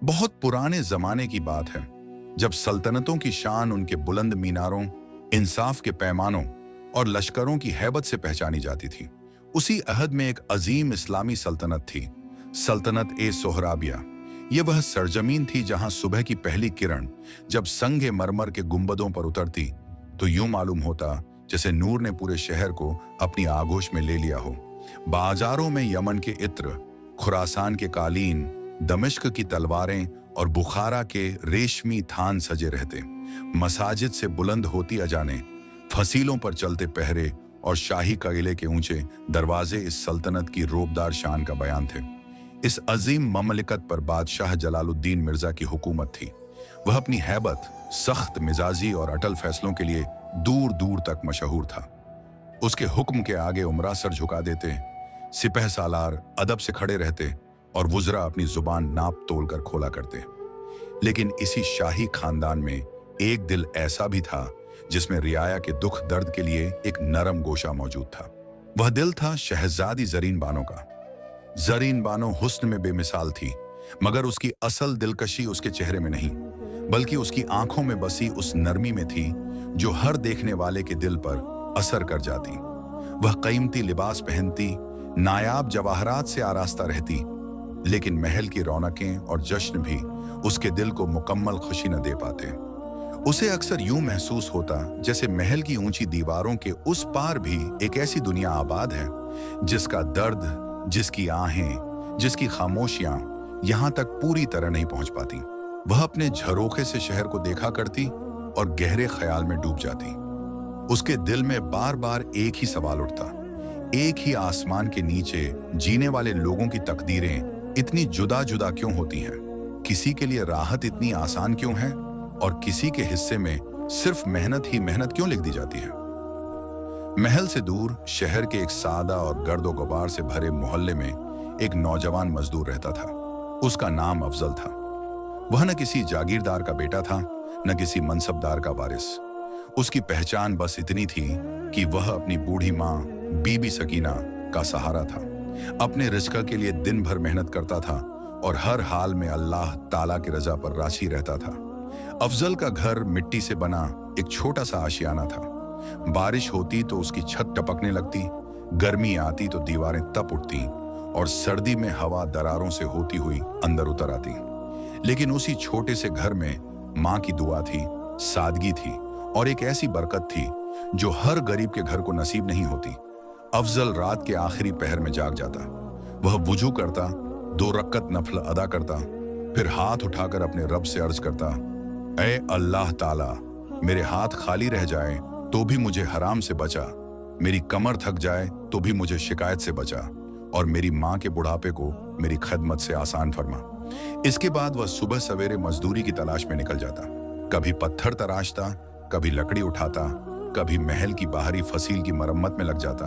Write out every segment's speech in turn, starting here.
बहुत पुराने जमाने की बात है, जब सल्तनतों की शान उनके बुलंद मीनारों, इंसाफ के पैमानों और लश्करों की हैबत से पहचानी जाती थी। उसी अहद में एक अजीम इस्लामी सल्तनत थी, सल्तनत ए सोहराबिया। ये वह सरजमीन थी जहां सुबह की पहली किरण जब संगे मरमर के गुंबदों पर उतरती तो यूं मालूम होता जैसे नूर ने पूरे शहर को अपनी आगोश में ले लिया हो। बाजारों में यमन के इत्र, खुरासान के कालीन, दमिश्क की तलवारें और बुखारा के रेशमी थान सजे रहते। मसाजिद से बुलंद होती अजाने, फसीलों पर चलते पहरे और शाही किले के ऊंचे दरवाजे इस सल्तनत की रोबदार शान का बयान थे। इस अजीम ममलिकत पर बादशाह जलालुद्दीन मिर्जा की हुकूमत थी। वह अपनी हैबत, सख्त मिजाजी और अटल फैसलों के लिए दूर दूर तक मशहूर था। उसके हुक्म के आगे उमरा सर झुका देते, सिपह सालार अदब से खड़े रहते और वुज़रा अपनी जुबान नाप तोल कर खोला करते। लेकिन इसी शाही खानदान में एक दिल ऐसा भी था जिसमें रियाया के दुख दर्द के लिए एक नरम गोशा मौजूद था। वह दिल था शहजादी ज़रीन बानो का। ज़रीन बानो हुस्न में बेमिसाल थी, मगर उसकी असल दिलकशी उसके चेहरे में नहीं, बल्कि उसकी आंखों में बसी उस नरमी में थी जो हर देखने वाले के दिल पर असर कर जाती। वह कीमती लिबास पहनती, नायाब जवाहरात से आरास्ता रहती, लेकिन महल की रौनकें और जश्न भी उसके दिल को मुकम्मल खुशी न दे पाते। उसे अक्सर यूं महसूस होता जैसे महल की ऊंची दीवारों के उस पार भी एक ऐसी दुनिया आबाद है जिसका दर्द, जिसकी आहें, जिसकी खामोशियां यहां तक पूरी तरह नहीं पहुंच पाती। वह अपने झरोखे से शहर को देखा करती और गहरे ख्याल में डूब जाती। उसके दिल में बार बार एक ही सवाल उठता, एक ही आसमान के नीचे जीने वाले लोगों की तकदीरें इतनी जुदा जुदा क्यों होती हैं? किसी के लिए राहत इतनी आसान क्यों है और किसी के हिस्से में सिर्फ मेहनत ही मेहनत क्यों लिख दी जाती है? महल से दूर शहर के एक सादा और गर्दो गुबार से भरे मोहल्ले में एक नौजवान मजदूर रहता था। उसका नाम अफजल था। वह न किसी जागीरदार का बेटा था, न किसी मनसबदार का वारिस। उसकी पहचान बस इतनी थी कि वह अपनी बूढ़ी माँ बीबी सकीना का सहारा था। अपने रिज़्क़ के लिए दिन भर मेहनत करता था और हर हाल में अल्लाह ताला की रजा पर राजी रहता था। अफजल का घर मिट्टी से बना एक छोटा सा आशियाना था। बारिश होती तो उसकी छत टपकने लगती, गर्मी आती तो दीवारें तप उठती और सर्दी में हवा दरारों से होती हुई अंदर उतर आती। लेकिन उसी छोटे से घर में माँ की दुआ थी, सादगी थी और एक ऐसी बरकत थी जो हर गरीब के घर को नसीब नहीं होती। अफजल रात के आखिरी पहर में जाग जाता। वह वुजू करता, 2 रकअत नफल अदा करता, फिर हाथ उठाकर अपने रब से अर्ज करता, ऐ अल्लाह ताला, मेरे हाथ खाली रह जाए तो भी मुझे हराम से बचा, मेरी कमर थक जाए तो भी मुझे शिकायत से बचा और मेरी माँ के बुढ़ापे को मेरी खदमत से आसान फरमा। इसके बाद वह सुबह सवेरे मजदूरी की तलाश में निकल जाता। कभी पत्थर तराशता, कभी लकड़ी उठाता, कभी महल की बाहरी फसील की मरम्मत में लग जाता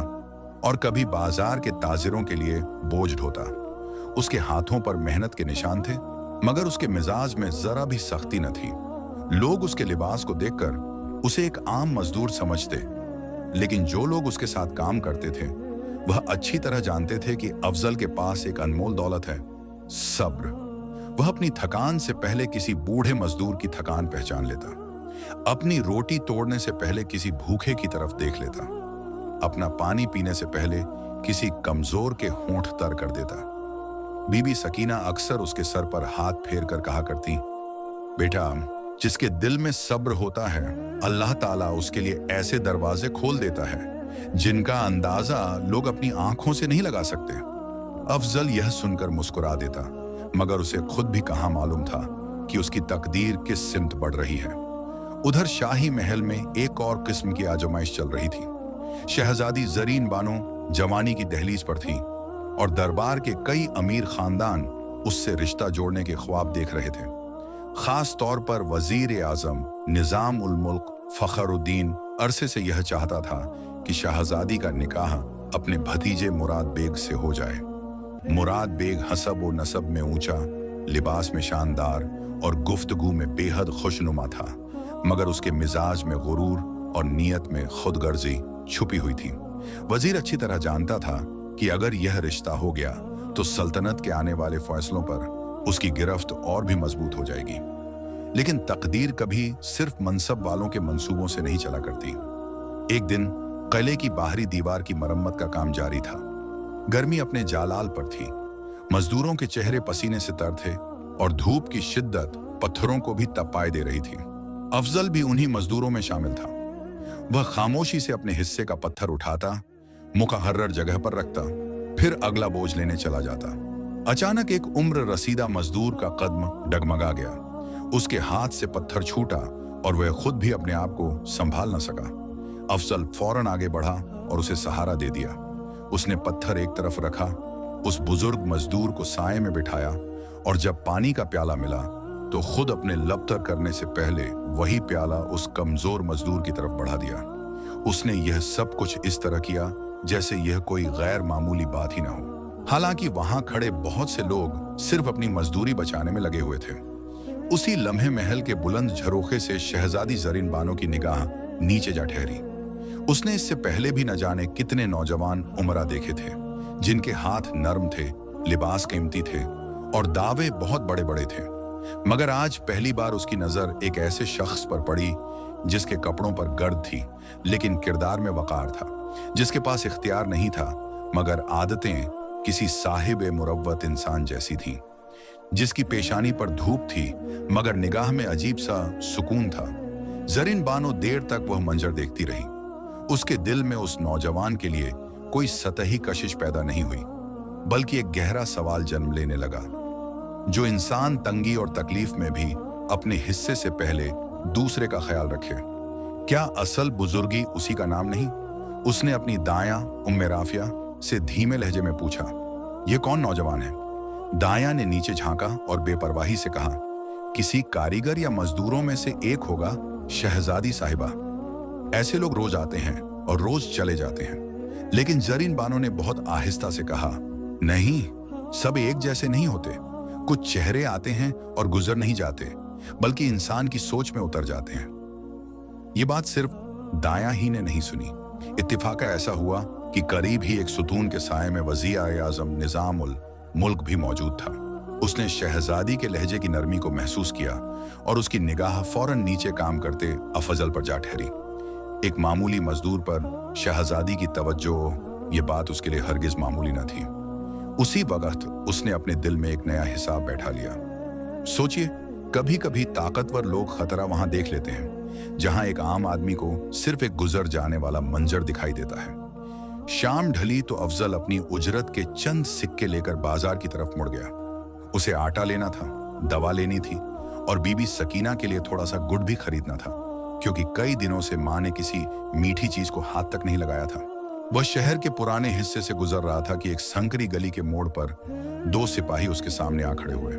और कभी बाजार के ताजिरों के लिए बोझ ढोता। उसके हाथों पर मेहनत के निशान थे, मगर उसके मिजाज में जरा भी सख्ती न थी। लोग उसके लिबास को देखकर उसे एक आम मजदूर समझते, लेकिन जो लोग उसके साथ काम करते थे वह अच्छी तरह जानते थे कि अफजल के पास एक अनमोल दौलत है, सब्र। वह अपनी थकान से पहले किसी बूढ़े मजदूर की थकान पहचान लेता, अपनी रोटी तोड़ने से पहले किसी भूखे की तरफ देख लेता, अपना पानी पीने से पहले किसी कमजोर के होंठ तर कर देता। बीबी सकीना अक्सर उसके सर पर हाथ फेर कर कहा करती, बेटा, जिसके दिल में सब्र होता है अल्लाह ताला उसके लिए ऐसे दरवाजे खोल देता है जिनका अंदाजा लोग अपनी आंखों से नहीं लगा सकते। अफजल यह सुनकर मुस्कुरा देता, मगर उसे खुद भी कहाँ मालूम था कि उसकी तकदीर किस सिमत बढ़ रही है। उधर शाही महल में एक और किस्म की आजमाइश चल रही थी। शहजादी ज़रीन बानो जवानी की दहलीज पर थी और दरबार के कई अमीर खानदान उससे रिश्ता जोड़ने के ख्वाब देख रहे थे। खास तौर पर वजीर आजम निजाम उल मुल्क फखरुद्दीन अरसे से यह चाहता था कि शहजादी का निकाह अपने भतीजे मुराद बेग से हो जाए। मुराद बेग हसब व नसब में ऊंचा, लिबास में शानदार और गुफ्तगू में बेहद खुशनुमा था, मगर उसके मिजाज में गुरूर और नीयत में खुदगर्जी छुपी हुई थी। वजीर अच्छी तरह जानता था कि अगर यह रिश्ता हो गया तो सल्तनत के आने वाले फैसलों पर उसकी गिरफ्त और भी मजबूत हो जाएगी। लेकिन तकदीर कभी सिर्फ मनसब वालों के मंसूबों से नहीं चला करती। एक दिन किले की बाहरी दीवार की मरम्मत का काम जारी था। गर्मी अपने जालाल पर थी। मजदूरों के चेहरे पसीने से तर थे और धूप की शिद्दत पत्थरों को भी तपाए दे रही थी। अफजल भी उन्हीं मजदूरों में शामिल था। वह खामोशी से अपने हिस्से का पत्थर उठाता, मुकर्रर जगह पर रखता, फिर अगला बोझ लेने चला जाता। अचानक एक उम्र रसीदा मजदूर का कदम डगमगा गया। उसके हाथ से पत्थर छूटा और वह खुद भी अपने आप को संभाल न सका। अफजल फौरन आगे बढ़ा और उसे सहारा दे दिया। उसने पत्थर एक तरफ रखा, उस बुजुर्ग मजदूर को साए में बिठाया और जब पानी का प्याला मिला तो खुद अपने लब तर करने से पहले वही प्याला उस कमजोर मजदूर की तरफ बढ़ा दिया। उसने यह सब कुछ इस तरह किया जैसे यह कोई गैर मामूली बात ही ना हो। हालांकि वहां खड़े बहुत से लोग सिर्फ अपनी मजदूरी बचाने में लगे हुए थे। उसी लम्हे महल के बुलंद झरोखे से शहजादी जरीन बानो की निगाह नीचे जा ठहरी। उसने इससे पहले भी न जाने कितने नौजवान उमरा देखे थे जिनके हाथ नर्म थे, लिबास कीमती थे और दावे बहुत बड़े बड़े थे। मगर आज पहली बार उसकी नजर एक ऐसे शख्स पर पड़ी जिसके कपड़ों पर गर्द थी लेकिन किरदार में वकार था, जिसके पास इख्तियार नहीं था मगर आदतें किसी साहिब मुरव्वत इंसान जैसी थीं, जिसकी पेशानी पर धूप थी मगर निगाह में अजीब सा सुकून था। जरीन बानो देर तक वह मंजर देखती रही। उसके दिल में उस नौजवान के लिए कोई सतही कशिश पैदा नहीं हुई, बल्कि एक गहरा सवाल जन्म लेने लगा। जो इंसान तंगी और तकलीफ में भी अपने हिस्से से पहले दूसरे का ख्याल रखे, क्या असल बुजुर्गी उसी का नाम नहीं? उसने अपनी दाया उम्मे राफिया से धीमे लहजे में पूछा, यह कौन नौजवान है? दाया ने नीचे झांका और बेपरवाही से कहा, किसी कारीगर या मजदूरों में से एक होगा शहजादी साहिबा। ऐसे लोग रोज आते हैं और रोज चले जाते हैं। लेकिन जरीन बानो ने बहुत आहिस्ता से कहा, नहीं, सब एक जैसे नहीं होते। कुछ चेहरे आते हैं और गुजर नहीं जाते, बल्कि इंसान की सोच में उतर जाते हैं। ये बात सिर्फ दाया ही ने नहीं सुनी। इत्तिफाक ऐसा हुआ कि करीब ही एक सुतून के साए में वज़ीर-ए-आज़म निज़ाम उल मुल्क भी मौजूद था। उसने शहजादी के लहजे की नरमी को महसूस किया और उसकी निगाह फौरन नीचे काम करते अफजल पर जा ठहरी। एक मामूली मजदूर पर शहजादी की तवज्जो, ये बात उसके लिए हरगिज मामूली न थी। उसी वक्त उसने अपने दिल में एक नया हिसाब बैठा लिया। सोचिए, कभी कभी ताकतवर लोग खतरा वहां देख लेते हैं जहां एक आम आदमी को सिर्फ एक गुजर जाने वाला मंजर दिखाई देता है। शाम ढली तो अफजल अपनी उजरत के चंद सिक्के लेकर बाजार की तरफ मुड़ गया। उसे आटा लेना था, दवा लेनी थी और बीबी सकीना के लिए थोड़ा सा गुड़ भी खरीदना था, क्योंकि कई दिनों से मां ने किसी मीठी चीज को हाथ तक नहीं लगाया था। वह शहर के पुराने हिस्से से गुजर रहा था कि एक संकरी गली के मोड़ पर दो सिपाही उसके सामने आ खड़े हुए।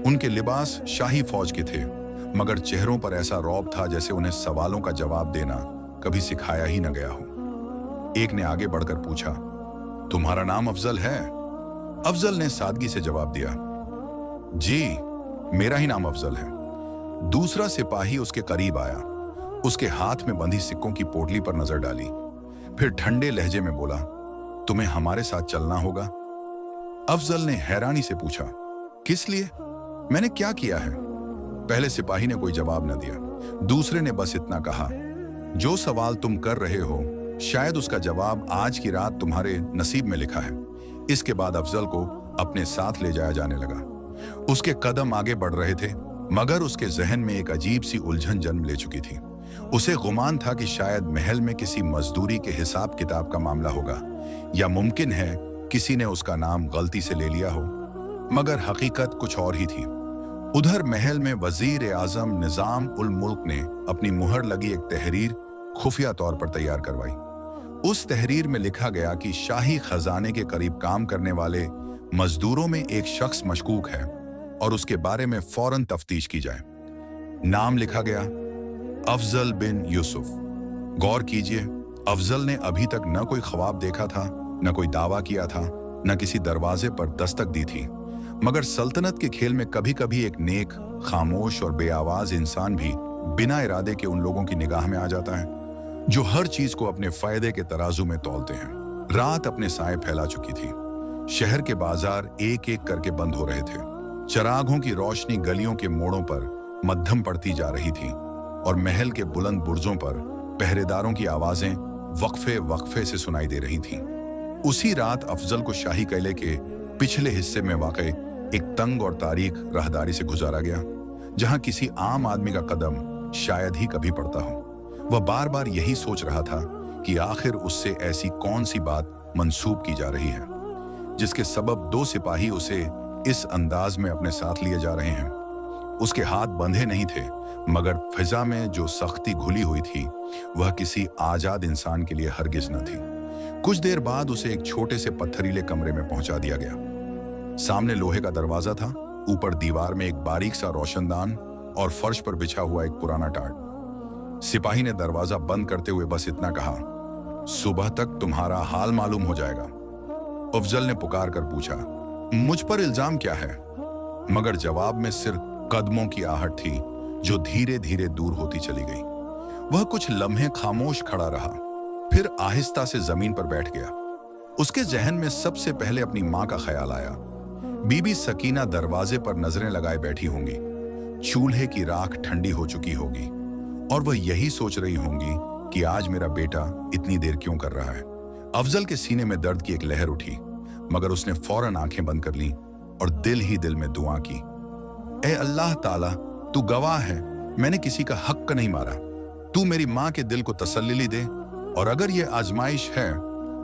उनके लिबास शाही फौज के थे, मगर चेहरों पर ऐसा रौब था जैसे उन्हें सवालों का जवाब देना कभी सिखाया ही न गया हो। एक ने आगे बढ़कर पूछा, तुम्हारा नाम अफजल है? अफजल ने सादगी से जवाब दिया, जी, मेरा ही नाम अफजल है। दूसरा सिपाही उसके करीब आया, उसके हाथ में बंधी सिक्कों की पोटली पर नजर डाली, फिर ठंडे लहजे में बोला, तुम्हें हमारे साथ चलना होगा। अफजल ने हैरानी से पूछा, किस लिए? मैंने क्या किया है? पहले सिपाही ने कोई जवाब न दिया। दूसरे ने बस इतना कहा, जो सवाल तुम कर रहे हो शायद उसका जवाब आज की रात तुम्हारे नसीब में लिखा है। इसके बाद अफजल को अपने साथ ले जाया जाने लगा। उसके कदम आगे बढ़ रहे थे, मगर उसके जहन में एक अजीब सी उलझन जन्म ले चुकी थी। उसे गुमान था कि शायद महल में किसी मजदूरी के हिसाब किताब का मामला होगा, या मुमकिन है किसी ने उसका नाम गलती से ले लिया हो, मगर हकीकत कुछ और ही थी। उधर महल में वज़ीर-ए-आज़म निज़ाम उल मुल्क ने अपनी मुहर लगी एक तहरीर खुफिया तौर पर तैयार करवाई। उस तहरीर में लिखा गया कि शाही खजाने के करीब काम करने वाले मजदूरों में एक शख्स मशकूक है और उसके बारे में फौरन तफ्तीश की जाए। नाम लिखा गया, अफजल बिन यूसुफ। गौर कीजिए, अफजल ने अभी तक न कोई ख्वाब देखा था, न कोई दावा किया था, न किसी दरवाजे पर दस्तक दी थी, मगर सल्तनत के खेल में कभी कभी एक नेक, खामोश और बेआवाज इंसान भी बिना इरादे के उन लोगों की निगाह में आ जाता है जो हर चीज को अपने फायदे के तराजू में तौलते हैं। रात अपने साए फैला चुकी थी। शहर के बाजार एक एक करके बंद हो रहे थे। चरागों की रोशनी गलियों के मोड़ों पर मध्यम पड़ती जा रही थी और महल के बुलंद बुर्जों पर पहरेदारों की आवाजें वक्फे वक्फे से सुनाई दे रही थीं। उसी रात अफजल को शाही किले के पिछले हिस्से में वाक़ई एक तंग और तारीख राहदारी से गुजारा गया, जहां किसी आम आदमी का कदम शायद ही कभी पड़ता हो। वह बार बार यही सोच रहा था कि आखिर उससे ऐसी कौन सी बात मंसूब की जा रही है जिसके सबब दो सिपाही उसे इस अंदाज में अपने साथ लिए जा रहे हैं। उसके हाथ बंधे नहीं थे, मगर फिजा में जो सख्ती घुली हुई थी वह किसी आजाद इंसान के लिए हरगिज न थी। कुछ देर बाद उसे एक छोटे से पत्थरीले कमरे में पहुंचा दिया गया। सामने लोहे का दरवाजा था, ऊपर दीवार में एक बारीक सा रोशनदान और फर्श पर बिछा हुआ एक पुराना टाट। सिपाही ने दरवाजा बंद करते हुए बस इतना कहा, सुबह तक तुम्हारा हाल मालूम हो जाएगा। अफजल ने पुकार कर पूछा, मुझ पर इल्जाम क्या है? मगर जवाब में सिर्फ कदमों की आहट थी जो धीरे धीरे दूर होती चली गई। वह कुछ लम्हे खामोश खड़ा रहा, फिर आहिस्ता से जमीन पर बैठ गया। उसके जहन में सबसे पहले अपनी मां का ख्याल आया। बीबी सकीना दरवाजे पर नजरें लगाए बैठी होंगी, चूल्हे की राख ठंडी हो चुकी होगी और वह यही सोच रही होंगी कि आज मेरा बेटा इतनी देर क्यों कर रहा है। अफजल के सीने में दर्द की एक लहर उठी, मगर उसने फौरन आंखें बंद कर लीं और दिल ही दिल में दुआ की, ए अल्लाह ताला, तू गवाह है, मैंने किसी का हक नहीं मारा। तू मेरी माँ के दिल को तसल्ली दे और अगर ये आजमाइश है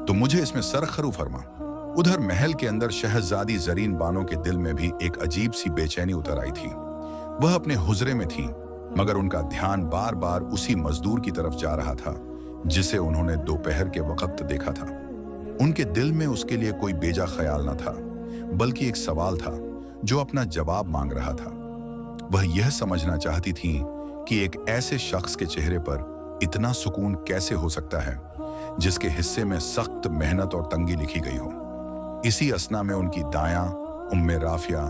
तो मुझे इसमें सरखरू फरमा। उधर महल के अंदर शहजादी जरीन बानो के दिल में भी एक अजीब सी बेचैनी उतर आई थी। वह अपने हुजरे में थी, मगर उनका ध्यान बार बार उसी मजदूर की तरफ जा रहा था जिसे उन्होंने दोपहर के वक्त देखा था। उनके दिल में उसके लिए कोई बेजा ख्याल न था, बल्कि एक सवाल था जो अपना जवाब मांग रहा था। वह यह समझना चाहती थी कि एक ऐसे शख्स के चेहरे पर इतना सुकून कैसे हो सकता है जिसके हिस्से में सख्त मेहनत और तंगी लिखी गई हो। इसी असना में उनकी दायां उम्मे राफिया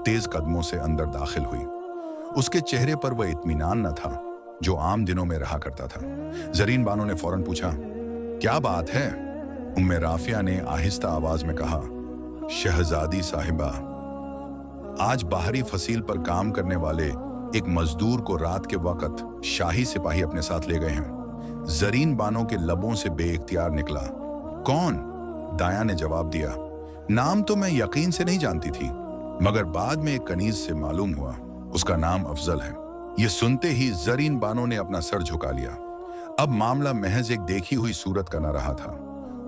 तेज कदमों से अंदर दाखिल हुई। उसके चेहरे पर वह इत्मीनान न था जो आम दिनों में रहा करता था। जरीन बानो ने फौरन पूछा, क्या बात है? उम्मे राफिया ने आहिस्ता आवाज में कहा, शहजादी साहिबा, आज बाहरी फसील पर काम करने वाले एक मजदूर को रात के वक्त शाही सिपाही अपने साथ ले गए हैं। जरीन बानो के लबों से बेइख्तियार निकला, कौन? दाया ने जवाब दिया, नाम तो मैं यकीन से नहीं जानती थी, मगर बाद में एक कनीज से मालूम हुआ उसका नाम अफजल है। यह सुनते ही जरीन बानो ने अपना सर झुका लिया। अब मामला महज एक देखी हुई सूरत का न रहा था।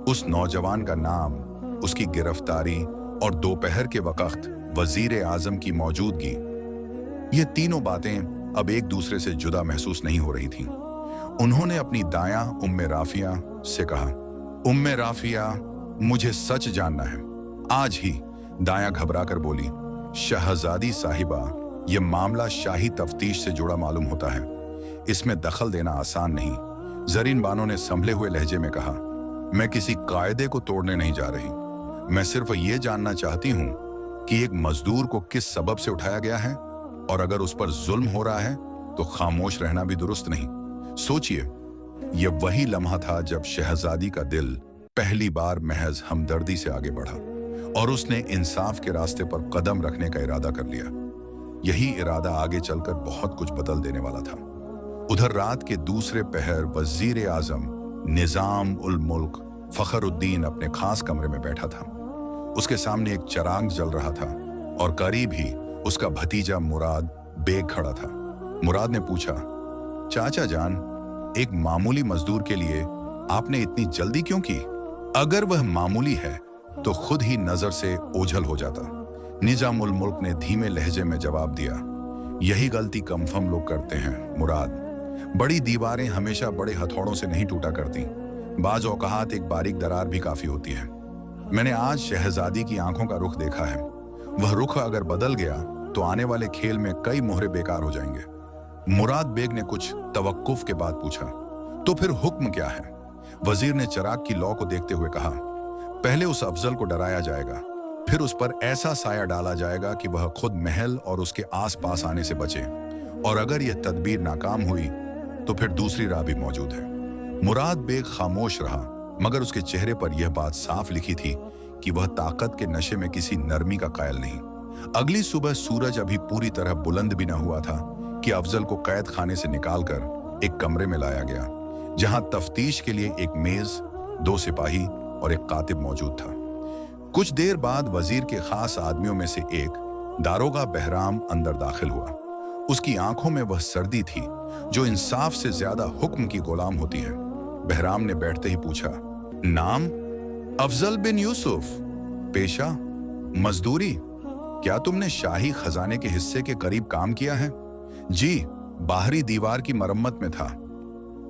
उस नौजवान का नाम, उसकी गिरफ्तारी और दोपहर के वक्त वजीर आजम की मौजूदगी, ये तीनों बातें अब एक दूसरे से जुदा महसूस नहीं हो रही थीं। उन्होंने अपनी दायां उम्मे राफिया से कहा, उम्मे राफिया, मुझे सच जानना है। आज ही दायां घबरा कर बोली, शहजादी साहिबा, यह मामला शाही तफ्तीश से जुड़ा मालूम होता है, इसमें दखल देना आसान नहीं। जरीन बानो ने संभले हुए लहजे में कहा, मैं किसी कायदे को तोड़ने नहीं जा रही, मैं सिर्फ ये जानना चाहती हूं कि एक मजदूर को किस सबब से उठाया गया है, और अगर उस पर जुल्म हो रहा है तो खामोश रहना भी दुरुस्त नहीं। सोचिए, यह वही लम्हा था जब शहजादी का दिल पहली बार महज हमदर्दी से आगे बढ़ा और उसने इंसाफ के रास्ते पर कदम रखने का इरादा कर लिया। यही इरादा आगे चलकर बहुत कुछ बदल देने वाला था। उधर रात के दूसरे पहर वजीर आजम निजाम उल मुल्क फखरुद्दीन अपने खास कमरे में बैठा था। उसके सामने एक चराग जल रहा था और करीब ही उसका भतीजा मुराद बेग खड़ा था। मुराद ने पूछा, चाचा जान, एक मामूली मजदूर के लिए आपने इतनी जल्दी क्यों की? अगर वह मामूली है तो खुद ही नजर से ओझल हो जाता। निजाम उल मुल्क ने धीमे लहजे में जवाब दिया, यही गलती कमफम लोग करते हैं मुराद। बड़ी दीवारें हमेशा बड़े हथौड़ों से नहीं टूटा करती, बाज औकात एक बारीक दरार भी काफी होती है। मैंने आज शहजादी की आंखों का रुख देखा है, वह रुख अगर बदल गया तो आने वाले खेल में कई मोहरे बेकार हो जाएंगे। मुराद बेग ने कुछ तवक्कुफ के बाद पूछा, तो फिर हुक्म क्या है? वजीर ने चराग की लौ को देखते हुए कहा, पहले उस अफजल को डराया जाएगा, फिर उस पर ऐसा साया डाला जाएगा कि वह खुद महल और उसके आसपास आने से बचे, और अगर यह तदबीर नाकाम हुई तो फिर दूसरी राह भी मौजूद है। मुराद बेग खामोश रहा, मगर उसके चेहरे पर यह बात साफ लिखी थी कि वह ताकत के नशे में किसी नरमी का कायल नहीं। अगली सुबह सूरज अभी पूरी तरह बुलंद भी न हुआ था कि अफजल को कैद खाने से निकालकर एक कमरे में लाया गया, जहां तफ्तीश के लिए एक मेज, 2 सिपाही और एक कातिब मौजूद था। कुछ देर बाद वजीर के खास आदमियों में से एक दारोगा बहराम अंदर दाखिल हुआ। उसकी आंखों में वह सर्दी थी जो इंसाफ से ज्यादा हुक्म की गुलाम होती है। बहराम ने बैठते ही पूछा, नाम? अफजल बिन यूसुफ। पेशा? मजदूरी। क्या तुमने शाही खजाने के हिस्से के करीब काम किया है? जी, बाहरी दीवार की मरम्मत में था।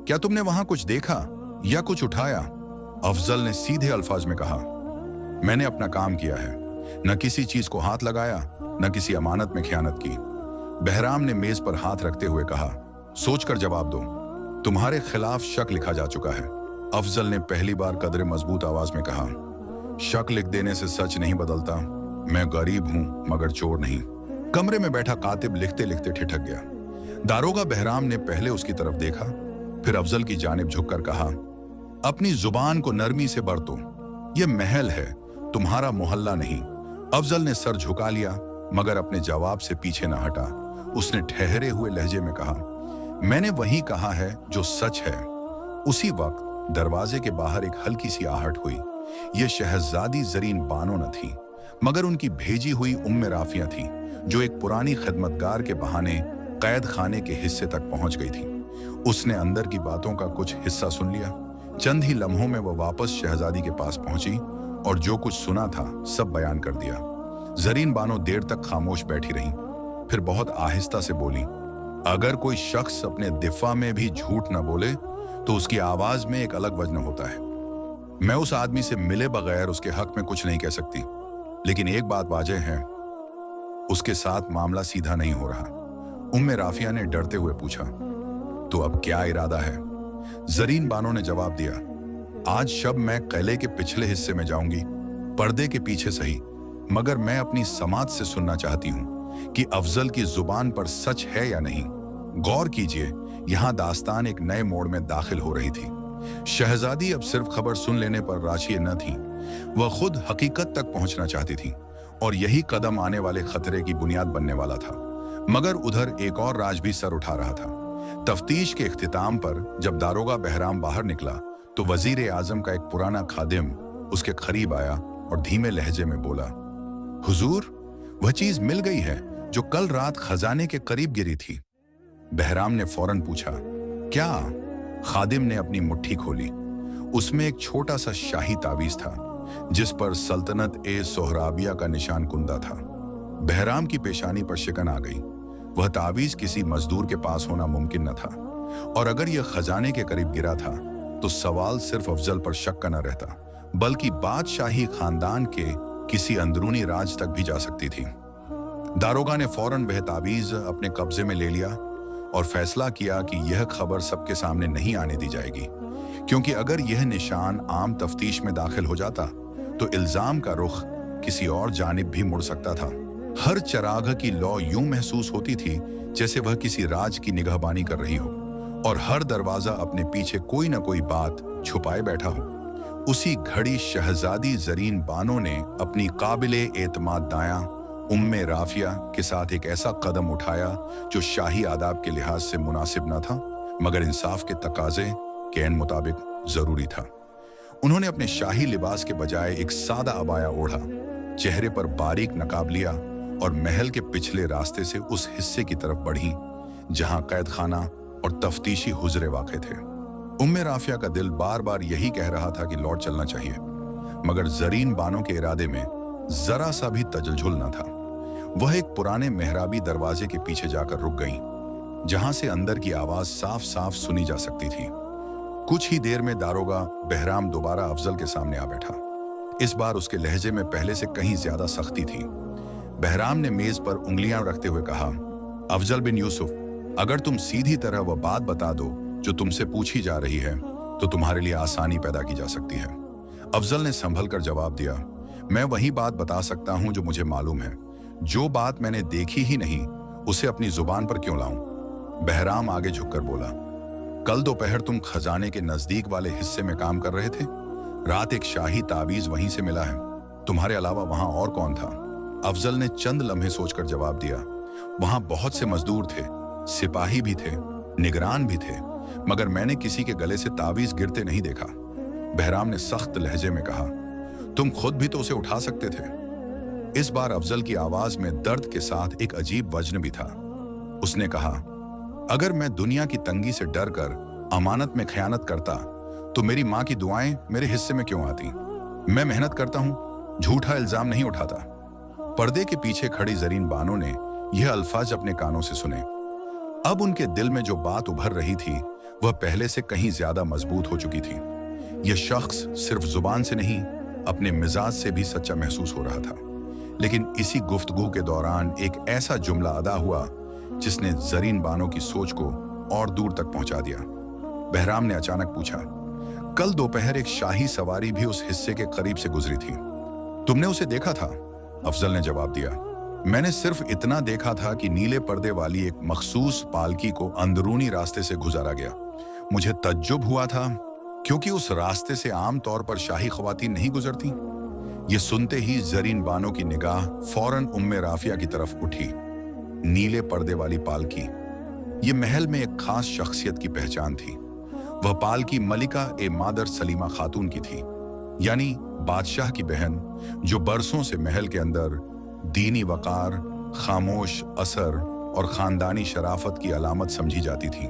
क्या तुमने वहां कुछ देखा या कुछ उठाया? अफजल ने सीधे अल्फाज में कहा, मैंने अपना काम किया है, न किसी चीज को हाथ लगाया, न किसी अमानत में खयानत की। बहराम ने मेज पर हाथ रखते हुए कहा, सोचकर जवाब दो, तुम्हारे खिलाफ शक लिखा जा चुका है। अफजल ने पहली बार कदरे मजबूत आवाज में कहा, शक लिख देने से सच नहीं बदलता। मैं गरीब हूं मगर चोर नहीं। कमरे में बैठा कातिब लिखते लिखते ठिठक गया। दारोगा बहराम ने पहले उसकी तरफ देखा, फिर अफजल की जानिब झुककर कहा, अपनी जुबान को नरमी से बरतो, यह महल है, तुम्हारा मोहल्ला नहीं। अफजल ने सर झुका लिया मगर अपने जवाब से पीछे न हटा। उसने ठहरे हुए लहजे में कहा, मैंने वही कहा है जो सच है। उसी वक्त दरवाजे के बाहर एक हल्की सी आहट हुई। यह शहजादी जरीन बानो न थी मगर उनकी भेजी हुई उम्मे राफिया थी, जो एक पुरानी खिदमतगार के बहाने कैद खाने के हिस्से तक पहुंच गई थी। उसने अंदर की बातों का कुछ हिस्सा सुन लिया। चंद ही लम्हों में वह वापस शहजादी के पास पहुंची और जो कुछ सुना था सब बयान कर दिया। जरीन बानो देर तक खामोश बैठी रहीं, फिर बहुत आहिस्ता से बोली, अगर कोई शख्स अपने दिफा में भी झूठ न बोले तो उसकी आवाज में एक अलग वजन होता है। मैं उस आदमी से मिले बगैर उसके हक में कुछ नहीं कह सकती, लेकिन एक बात वाजह है, उसके साथ मामला सीधा नहीं हो रहा। उम्मे राफिया ने डरते हुए पूछा, तो अब क्या इरादा है? जरीन बानो ने जवाब दिया, आज शब मैं किले के पिछले हिस्से में जाऊंगी, पर्दे के पीछे सही, मगर मैं अपनी समाज से सुनना चाहती हूं कि अफजल की जुबान पर सच है या नहीं। गौर कीजिए, यहां दास्तान एक नए मोड़ में दाखिल हो रही थी। शहजादी अब सिर्फ खबर सुन लेने पर राजी न थी, वह खुद हकीकत तक पहुंचना चाहती थी और यही कदम आने वाले खतरे की बुनियाद बनने वाला था। मगर उधर एक और राज भी सर उठा रहा था। तफ्तीश के इख्तिताम पर जब दारोगा बहराम बाहर निकला तो वजीर आजम का एक पुराना खादिम उसके करीब आया और धीमे लहजे में बोला, हुजूर, वह चीज मिल गई है जो कल रात खजाने के करीब गिरी थी। बहराम ने फौरन पूछा, क्या? खादिम ने अपनी मुट्ठी खोली। उसमें एक छोटा सा शाही तावीज था जिस पर सल्तनत ए सोहराबिया का निशान कुंदा था। बहराम की पेशानी पर शिकन आ गई। वह तावीज किसी मजदूर के पास होना मुमकिन न था, और अगर यह खजाने के करीब गिरा था तो सवाल सिर्फ अफजल पर शक का न रहता, बल्कि बादशाही खानदान के किसी अंदरूनी राज तक भी जा सकती थी। दारोगा ने फौरन वह तावीज अपने कब्जे में ले लिया और फैसला किया कि यह खबर सबके सामने नहीं आने दी जाएगी, क्योंकि अगर यह निशान आम तफ्तीश में दाखिल हो जाता तो इल्जाम का रुख किसी और जानिब भी मुड़ सकता था। हर चराग की लौ यूं महसूस होती थी जैसे वह किसी राज की निगहबानी कर रही हो और हर दरवाजा अपने पीछे कोई न कोई बात छुपाए बैठा हो। उसी घड़ी शहजादी जरीन बानो ने अपनी काबिले एतमाद दायां उम्मे राफिया के साथ एक ऐसा कदम उठाया जो शाही आदाब के लिहाज से मुनासिब न था, मगर इंसाफ के तकाजे के एन मुताबिक जरूरी था। उन्होंने अपने शाही लिबास के बजाय एक सादा अबाया ओढ़ा, चेहरे पर बारीक नकाब लिया और महल के पिछले रास्ते से उस हिस्से की तरफ बढ़ी जहां कैद खाना और तफ्तीशी हुजरे वाक़े थे। उम्मे राफिया का दिल बार बार यही कह रहा था कि लौट चलना चाहिए, मगर जरीन बानो के इरादे में जरा सा भी तजलझुल न था। वह एक पुराने मेहराबी दरवाजे के पीछे जाकर रुक गईं, जहां से अंदर की आवाज साफ साफ सुनी जा सकती थी। कुछ ही देर में दारोगा बहराम दोबारा अफजल के सामने आ बैठा। इस बार उसके लहजे में पहले से कहीं ज्यादा सख्ती थी। बहराम ने मेज पर उंगलियां रखते हुए कहा, अफजल बिन यूसुफ, अगर तुम सीधी तरह वह बात बता दो जो तुमसे पूछी जा रही है तो तुम्हारे लिए आसानी पैदा की जा सकती है। अफजल ने संभल कर जवाब दिया, मैं वही बात बता सकता हूं जो मुझे मालूम है। जो बात मैंने देखी ही नहीं उसे अपनी जुबान पर क्यों लाऊं? बहराम आगे झुककर बोला, कल दोपहर तुम खजाने के नजदीक वाले हिस्से में काम कर रहे थे। रात एक शाही तावीज वहीं से मिला है। तुम्हारे अलावा वहां और कौन था? अफजल ने चंद लम्हे सोचकर जवाब दिया, वहां बहुत से मजदूर थे, सिपाही भी थे, निगरान भी थे, मगर मैंने किसी के गले से तावीज गिरते नहीं देखा। बहराम ने सख्त लहजे में कहा, तुम खुद भी तो उसे उठा सकते थे। इस बार अफजल की आवाज में दर्द के साथ एक अजीब वजन भी था। उसने कहा, अगर मैं दुनिया की तंगी से डर कर अमानत में खयानत करता तो मेरी माँ की दुआएं मेरे हिस्से में क्यों आती? मैं मेहनत करता हूं, झूठा इल्जाम नहीं उठाता। पर्दे के पीछे खड़ी जरीन बानो ने यह अल्फाज अपने कानों से सुने। अब उनके दिल में जो बात उभर रही थी वह पहले से कहीं ज्यादा मजबूत हो चुकी थी। यह शख्स सिर्फ जुबान से नहीं, अपने मिजाज से भी सच्चा महसूस हो रहा था। लेकिन इसी गुफ्तगू के दौरान एक ऐसा जुमला अदा हुआ जिसने जरीन बानो की सोच को और दूर तक पहुंचा दिया। बहराम ने अचानक पूछा, कल दोपहर एक शाही सवारी भी उस हिस्से के करीब से गुजरी थी, तुमने उसे देखा था? अफजल ने जवाब दिया, मैंने सिर्फ इतना देखा था कि नीले पर्दे वाली एक मखसूस पालकी को अंदरूनी रास्ते से गुजारा गया। मुझे तज्जुब हुआ था क्योंकि उस रास्ते से आम तौर पर शाही ख्वातीन नहीं गुजरती। ये सुनते ही जरीन बानो की निगाह फौरन उम्मे राफिया की तरफ उठी। नीले पर्दे वाली पालकी, ये महल में एक खास शख्सियत की पहचान थी। वह पालकी मलिका ए मादर सलीमा खातून की थी, यानी बादशाह की बहन, जो बरसों से महल के अंदर दीनी वकार, खामोश असर और खानदानी शराफत की अलामत समझी जाती थी।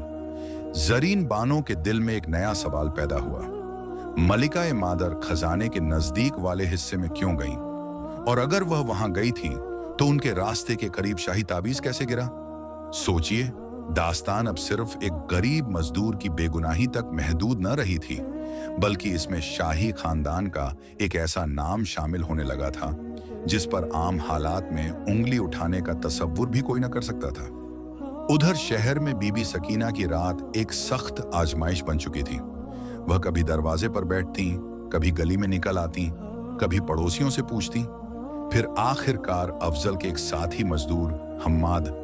जरीन बानो के दिल में एक नया सवाल पैदा हुआ, मलिका ए मादर खजाने के नजदीक वाले हिस्से में क्यों गईं? और अगर वह वहां गई थी तो उनके रास्ते के करीब शाही ताबीज कैसे गिरा? सोचिए, दास्तान अब सिर्फ एक गरीब मजदूर की बेगुनाही तक महदूद न रही थी, बल्कि इसमें शाही खानदान का एक ऐसा नाम शामिल होने लगा था जिस पर आम हालात में उंगली उठाने का तसव्वुर भी कोई न कर सकता था। उधर शहर में बीबी सकीना की रात एक सख्त आजमाइश बन चुकी थी। वह कभी दरवाजे पर बैठती, कभी गली में निकल आती, कभी पड़ोसियों से पूछती। फिर आखिरकार अफजल के एक साथी मजदूर हम्माद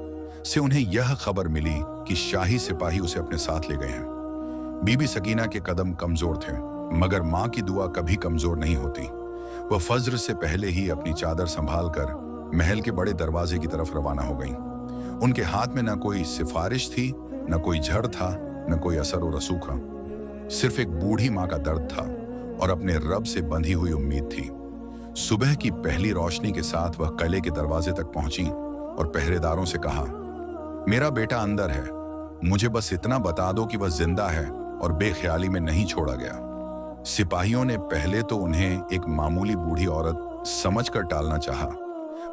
से उन्हें यह खबर मिली कि शाही सिपाही उसे अपने साथ ले गए हैं। बीबी सकीना के कदम कमजोर थे, मगर माँ की दुआ कभी कमजोर नहीं होती। वह फज्र से पहले ही अपनी चादर संभालकर महल के बड़े दरवाजे की तरफ रवाना हो गईं। उनके हाथ में न कोई सिफारिश थी, न कोई झड़ था, न कोई असर व रसूखा। सिर्फ एक बूढ़ी माँ का दर्द था और अपने रब से बंधी हुई उम्मीद थी। सुबह की पहली रोशनी के साथ वह किले के दरवाजे तक पहुंची और पहरेदारों से कहा, मेरा बेटा अंदर है, मुझे बस इतना बता दो कि वह जिंदा है और बेख्याली में नहीं छोड़ा गया। सिपाहियों ने पहले तो उन्हें एक मामूली बूढ़ी औरत समझकर टालना चाहा,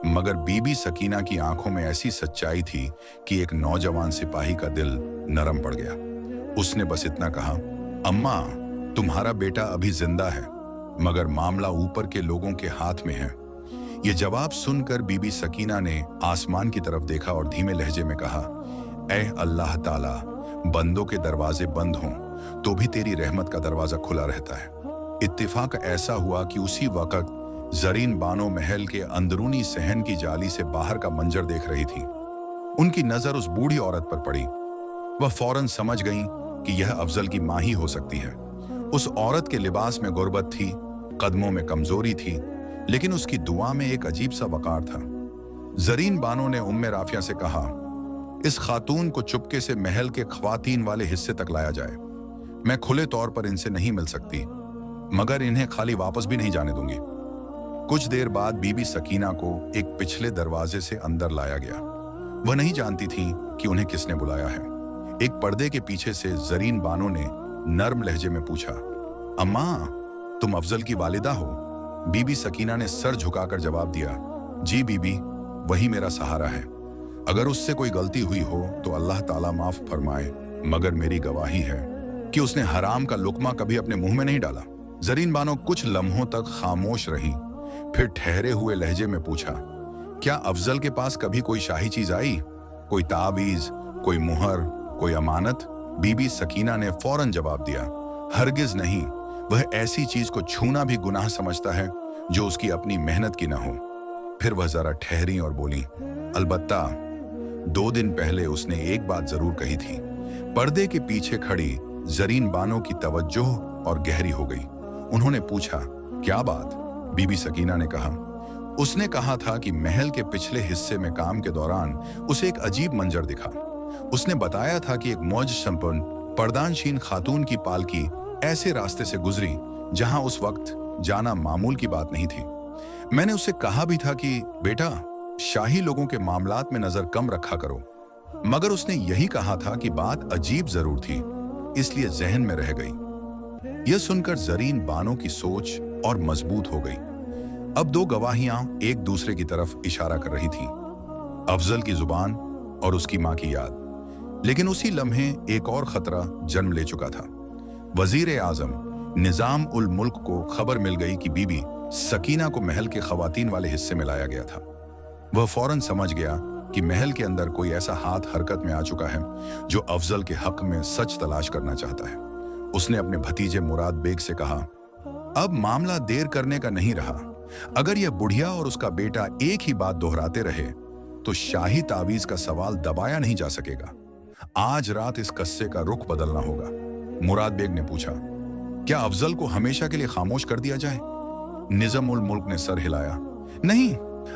मगर बीबी सकीना की आंखों में ऐसी सच्चाई थी कि एक नौजवान सिपाही का दिल नरम पड़ गया। उसने बस इतना कहा, अम्मा, तुम्हारा बेटा अभी जिंदा है, मगर मामला ऊपर के लोगों के हाथ में है। यह जवाब सुनकर बीबी सकीना ने आसमान की तरफ देखा और धीमे लहजे में कहा, ऐ अल्लाह ताला, बंदों के दरवाजे बंद हों तो भी तेरी रहमत का दरवाजा खुला रहता है। इत्तिफाक ऐसा हुआ कि उसी वक्त जरीन बानो महल के अंदरूनी सहन की जाली से बाहर का मंजर देख रही थी। उनकी नजर उस बूढ़ी औरत पर पड़ी। वह फौरन समझ गईं कि यह अफजल की माँ ही हो सकती है। उस औरत के लिबास में गुर्बत थी, कदमों में कमजोरी थी, लेकिन उसकी दुआ में एक अजीब सा वकार था। जरीन बानो ने उम्मे राफिया से कहा, इस खातून को चुपके से महल के ख्वातीन वाले हिस्से तक लाया जाए। मैं खुले तौर पर इनसे नहीं मिल सकती, मगर इन्हें खाली वापस भी नहीं जाने दूंगी। कुछ देर बाद बीबी सकीना को एक पिछले दरवाजे से अंदर लाया गया। वह नहीं जानती थी कि उन्हें किसने बुलाया है। एक पर्दे के पीछे से जरीन बानो ने नर्म लहजे में पूछा, अम्मा, तुम अफजल की वालिदा हो? बीबी सकीना ने सर झुकाकर जवाब दिया, जी बीबी, वही मेरा सहारा है। अगर उससे कोई गलती हुई हो तो अल्लाह ताला माफ फरमाए, मगर मेरी गवाही है कि उसने हराम का लुकमा कभी अपने मुंह में नहीं डाला। जरीन बानो कुछ लम्हों तक खामोश रही, फिर ठहरे हुए लहजे में पूछा, क्या अफजल के पास कभी कोई शाही चीज आई? कोई तावीज, कोई मुहर, कोई अमानत? बीबी सकीना ने फौरन जवाब दिया, हरगिज नहीं। वह ऐसी चीज को छूना भी गुनाह समझता है जो उसकी अपनी मेहनत की ना हो। फिर वह जरा ठहरी और बोली, अलबत्ता 2 दिन पहले उसने एक बात जरूर कही थी। पर्दे के पीछे खड़ी जरीन बानो की तवज्जो और गहरी हो गई। उन्होंने पूछा, क्या बात? बीबी सकीना ने कहा, उसने कहा था कि महल के पिछले हिस्से में काम के दौरान उसे एक अजीब मंजर दिखा। उसने बताया था कि एक मौज संपन्न पर्दानशीन खातून की पालकी ऐसे रास्ते से गुजरी जहां उस वक्त जाना मामूल की बात नहीं थी। मैंने उससे कहा भी था कि बेटा, शाही लोगों के मामलात में नजर कम रखा करो, मगर उसने यही कहा था कि बात अजीब जरूर थी, इसलिए जहन में रह गई। यह सुनकर जरीन बानो की सोच और मजबूत हो गई। अब दो गवाहियां एक दूसरे की तरफ इशारा कर रही थीं, अफजल की जुबान और उसकी मां की याद। लेकिन उसी लम्हे एक और खतरा जन्म ले चुका था। वजीर आजम निजाम उल मुल्क को खबर मिल गई कि बीबी सकीना को महल के खवातीन वाले हिस्से में लाया गया था। वह फौरन समझ गया कि महल के अंदर कोई ऐसा हाथ हरकत में आ चुका है जो अफजल के हक में सच तलाश करना चाहता है। उसने अपने भतीजे मुराद बेग से कहा, अब मामला देर करने का नहीं रहा। अगर यह बुढ़िया और उसका बेटा एक ही बात दोहराते रहे तो शाही तावीज का सवाल दबाया नहीं जा सकेगा। आज रात इस कस्से का रुख बदलना होगा। मुराद बेग ने पूछा, क्या अफजल को हमेशा के लिए खामोश कर दिया जाए? निजाम उल मुल्क ने सर हिलाया, नहीं,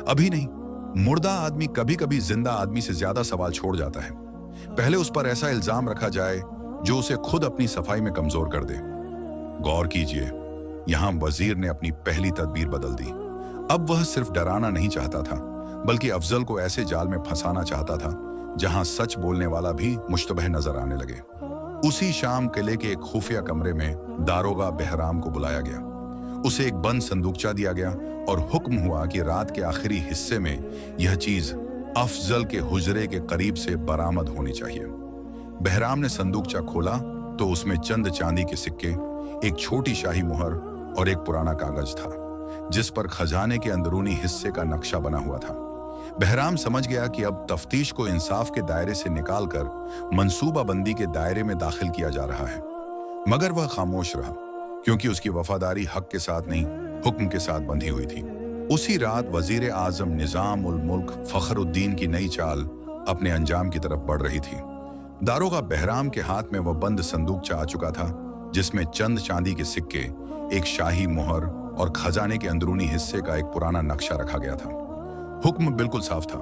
अभी नहीं। मुर्दा आदमी कभी कभी जिंदा आदमी से ज्यादा सवाल छोड़ जाता है। पहले उस पर ऐसा इल्जाम रखा जाए जो उसे खुद अपनी सफाई में कमजोर कर दे। गौर कीजिए, यहां वजीर ने अपनी पहली तदबीर बदल दी। अब वह सिर्फ डराना नहीं चाहता था, बल्कि अफजल को ऐसे जाल में फंसाना चाहता था जहां सच बोलने वाला भी मुश्तबह नजर आने लगे। उसी शाम किले के एक खुफिया कमरे में दारोगा बहराम को बुलाया गया। उसे एक बंद संदूकचा दिया गया और हुक्म हुआ कि रात के आखिरी हिस्से में यह चीज अफजल के हुजरे के करीब से बरामद होनी चाहिए। बहराम ने संदूकचा खोला तो उसमें चंद चांदी के सिक्के, एक छोटी शाही मुहर और एक पुराना कागज था जिस पर खजाने के अंदरूनी हिस्से का नक्शा बना हुआ था। बहराम समझ गया कि अब तफ्तीश को इंसाफ के दायरे से निकालकर मंसूबा बंदी के दायरे में दाखिल किया जा रहा है। मगर वह खामोश रहा, क्योंकि उसकी वफादारी हक के साथ नहीं, हुक्म के साथ बंधी हुई थी। उसी रात वजीर आजम निजाम उल मुल्क फखरुद्दीन की नई चाल अपने अंजाम की तरफ बढ़ रही थी। दारोगा बहराम के हाथ में वह बंद संदूकचा आ चुका था जिसमें चंद चांदी के सिक्के, एक शाही मोहर और खजाने के अंदरूनी हिस्से का एक पुराना नक्शा रखा गया था। हुक्म बिल्कुल साफ था।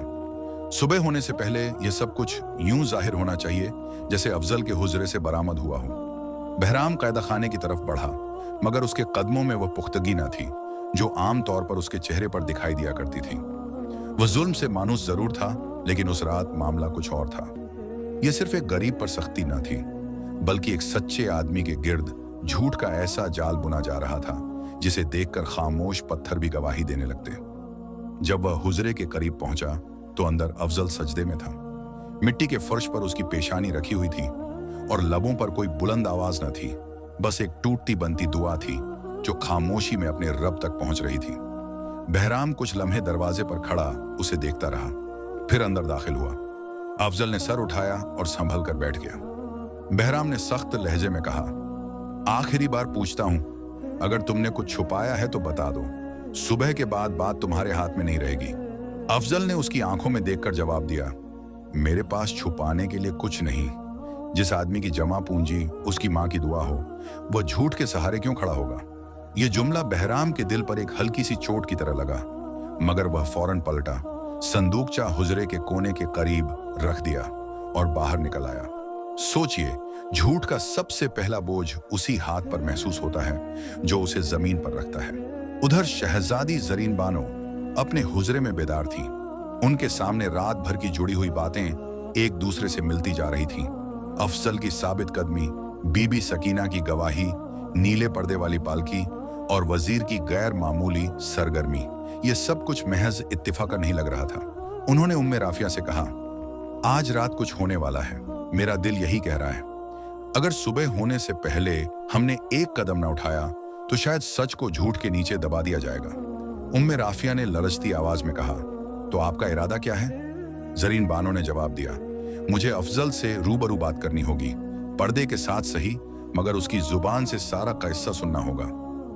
सुबह होने से पहले यह सब कुछ यूं जाहिर होना चाहिए जैसे अफजल के हुजरे से बरामद हुआ हो। बहराम कैदा खाने की तरफ बढ़ा, मगर उसके कदमों में वह पुख्तगी न थी जो आम तौर पर उसके चेहरे पर दिखाई दिया करती थी। वह जुल्म से मानूस जरूर था, लेकिन उस रात मामला कुछ और था। यह सिर्फ एक गरीब पर सख्ती न थी, बल्कि एक सच्चे आदमी के गिर्द झूठ का ऐसा जाल बुना जा रहा था जिसे देखकर खामोश पत्थर भी गवाही देने लगते। जब वह हुजरे के करीब पहुंचा तो अंदर अफजल सजदे में था। मिट्टी के फर्श पर उसकी पेशानी रखी हुई थी और लबों पर कोई बुलंद आवाज न थी, बस एक टूटती बनती दुआ थी जो खामोशी में अपने रब तक पहुंच रही थी। बहराम कुछ लम्हे दरवाजे पर खड़ा उसे देखता रहा, फिर अंदर दाखिल हुआ। अफजल ने सर उठाया और संभल कर बैठ गया। बहराम ने सख्त लहजे में कहा, आखिरी बार पूछता हूं, अगर तुमने कुछ छुपाया है तो बता दो। सुबह के बाद बात तुम्हारे हाथ में नहीं रहेगी। अफजल ने उसकी आंखों में देखकर जवाब दिया, मेरे पास छुपाने के लिए कुछ नहीं। जिस आदमी की जमा पूंजी उसकी मां की दुआ हो, वह झूठ के सहारे क्यों खड़ा होगा? यह जुमला बहराम के दिल पर एक हल्की सी चोट की तरह लगा, मगर वह फौरन पलटा, संदूकचा हुजरे के कोने के करीब रख दिया और बाहर निकल आया। सोचिए, झूठ का सबसे पहला बोझ उसी हाथ पर महसूस होता है जो उसे जमीन पर रखता है। उधर शहजादी जरीन बानो अपने हुजरे में बेदार थी। उनके सामने रात भर की जुड़ी हुई बातें एक दूसरे से मिलती जा रही थीं। अफजल की साबित कदमी, बीबी सकीना की गवाही, नीले पर्दे वाली पालकी और वजीर की गैर मामूली सरगर्मी, ये सब कुछ महज इत्तिफाक नहीं लग रहा था। उन्होंने उम्मे राफिया से कहा, आज रात कुछ होने वाला है, मेरा दिल यही कह रहा है। अगर सुबह होने से पहले हमने एक कदम न उठाया तो शायद सच को झूठ के नीचे दबा दिया जाएगा। उम्मे राफिया ने लरजती आवाज में कहा, तो आपका इरादा क्या है? जरीन बानो ने जवाब दिया, मुझे अफजल से रूबरू बात करनी होगी, पर्दे के साथ सही, मगर उसकी जुबान से सारा किस्सा सुनना होगा।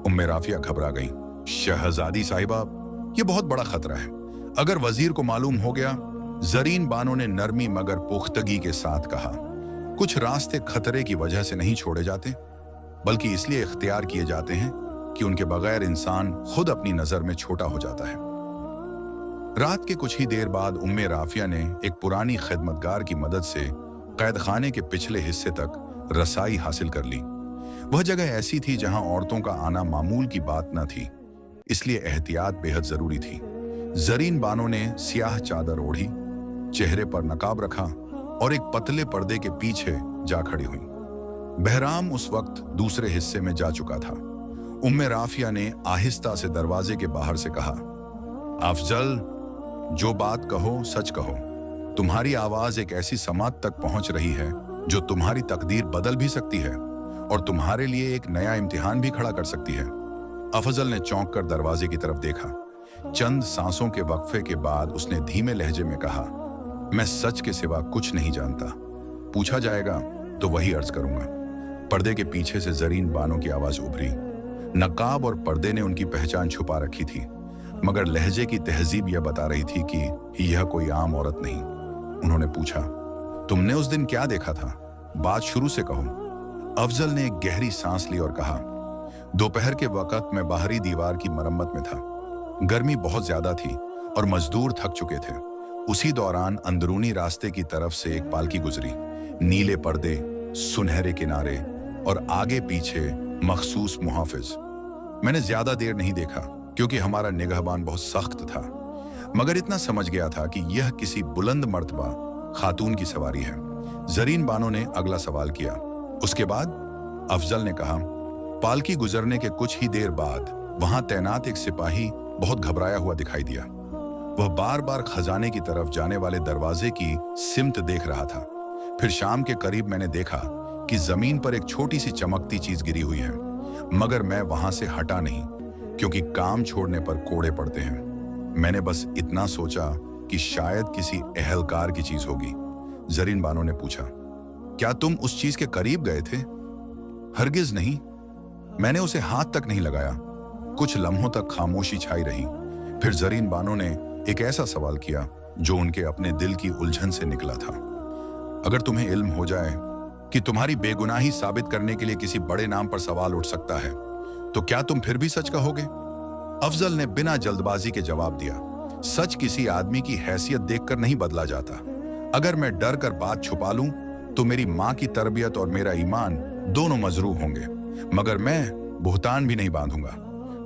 उम्मे राफिया घबरा गई, शहजादी साहिबा, ये बहुत बड़ा खतरा है। अगर वजीर को मालूम हो गया? जरीन बानो ने नरमी मगर पुख्तगी के साथ कहा, कुछ रास्ते खतरे की वजह से नहीं छोड़े जाते, बल्कि इसलिए इख्तियार किए जाते हैं कि उनके बगैर इंसान खुद अपनी नजर में छोटा हो जाता है। रात के कुछ ही देर बाद उम्मे राफिया ने एक पुरानी खिदमतगार की मदद से कैद खाने के पिछले हिस्से तक रसाई हासिल कर ली। वह जगह ऐसी थी जहां औरतों का आना मामूल की बात न थी, इसलिए एहतियात बेहद जरूरी थी। जरीन बानो ने सियाह चादर ओढ़ी, चेहरे पर नकाब रखा और एक पतले पर्दे के पीछे जा खड़ी हुई। बहराम उस वक्त दूसरे हिस्से में जा चुका था। उम्मे राफिया ने आहिस्ता से दरवाजे के बाहर से कहा, अफजल, जो बात कहो सच कहो। तुम्हारी आवाज एक ऐसी समात तक पहुंच रही है जो तुम्हारी तकदीर बदल भी सकती है और तुम्हारे लिए एक नया इम्तिहान भी खड़ा कर सकती है। अफजल ने चौंक कर दरवाजे की तरफ देखा। चंद सांसों के वक्फे के बाद उसने धीमे लहजे में कहा, मैं सच के सिवा कुछ नहीं जानता। पूछा जाएगा तो वही अर्ज करूंगा। पर्दे के पीछे से जरीन बानो की आवाज उभरी। नकाब और पर्दे ने उनकी पहचान छुपा रखी थी, मगर लहजे की तहजीब यह बता रही थी कि यह कोई आम औरत नहीं। उन्होंने पूछा, तुमने उस दिन क्या देखा था? बात शुरू से कहो। अफजल ने एक गहरी सांस ली और कहा, दोपहर के वक्त मैं बाहरी दीवार की मरम्मत में था। गर्मी बहुत ज्यादा थी और मजदूर थक चुके थे। उसी दौरान अंदरूनी रास्ते की तरफ से एक पालकी गुजरी। नीले पर्दे, सुनहरे किनारे और आगे पीछे मखसूस मुहाफिज। मैंने ज्यादा देर नहीं देखा क्योंकि हमारा निगहबान बहुत सख्त था, मगर इतना समझ गया था कि यह किसी बुलंद मर्तबा खातून की सवारी है। जरीन बानो ने अगला सवाल किया। उसके बाद? अफजल ने कहा, पालकी गुजरने के कुछ ही देर बाद वहां तैनात एक सिपाही बहुत घबराया हुआ दिखाई दिया। वह बार बार खजाने की तरफ जाने वाले दरवाजे की सिमत देख रहा था। फिर शाम के करीब मैंने देखा कि जमीन पर एक छोटी सी चमकती चीज गिरी हुई है, मगर मैं वहां से हटा नहीं क्योंकि काम छोड़ने पर कोड़े पड़ते हैं। मैंने बस इतना सोचा कि शायद किसी अहलकार की चीज होगी। जरीन बानो ने पूछा, क्या तुम उस चीज के करीब गए थे? हरगिज नहीं, मैंने उसे हाथ तक नहीं लगाया। कुछ लम्हों तक खामोशी छाई रही। फिर जरीन बानो ने एक ऐसा सवाल किया जो उनके अपने दिल की उलझन से निकला था। अगर तुम्हें इल्म हो जाए कि तुम्हारी बेगुनाही साबित करने के लिए किसी बड़े नाम पर सवाल उठ सकता है, तो क्या तुम फिर भी सच कहोगे? अफजल ने बिना जल्दबाजी के जवाब दिया, सच किसी आदमी की हैसियत देखकर नहीं बदला जाता। अगर मैं डर कर बात छुपा लूं तो मेरी मां की तरबियत और मेरा ईमान दोनों मजरूह होंगे, मगर मैं बुहतान भी नहीं बांधूंगा।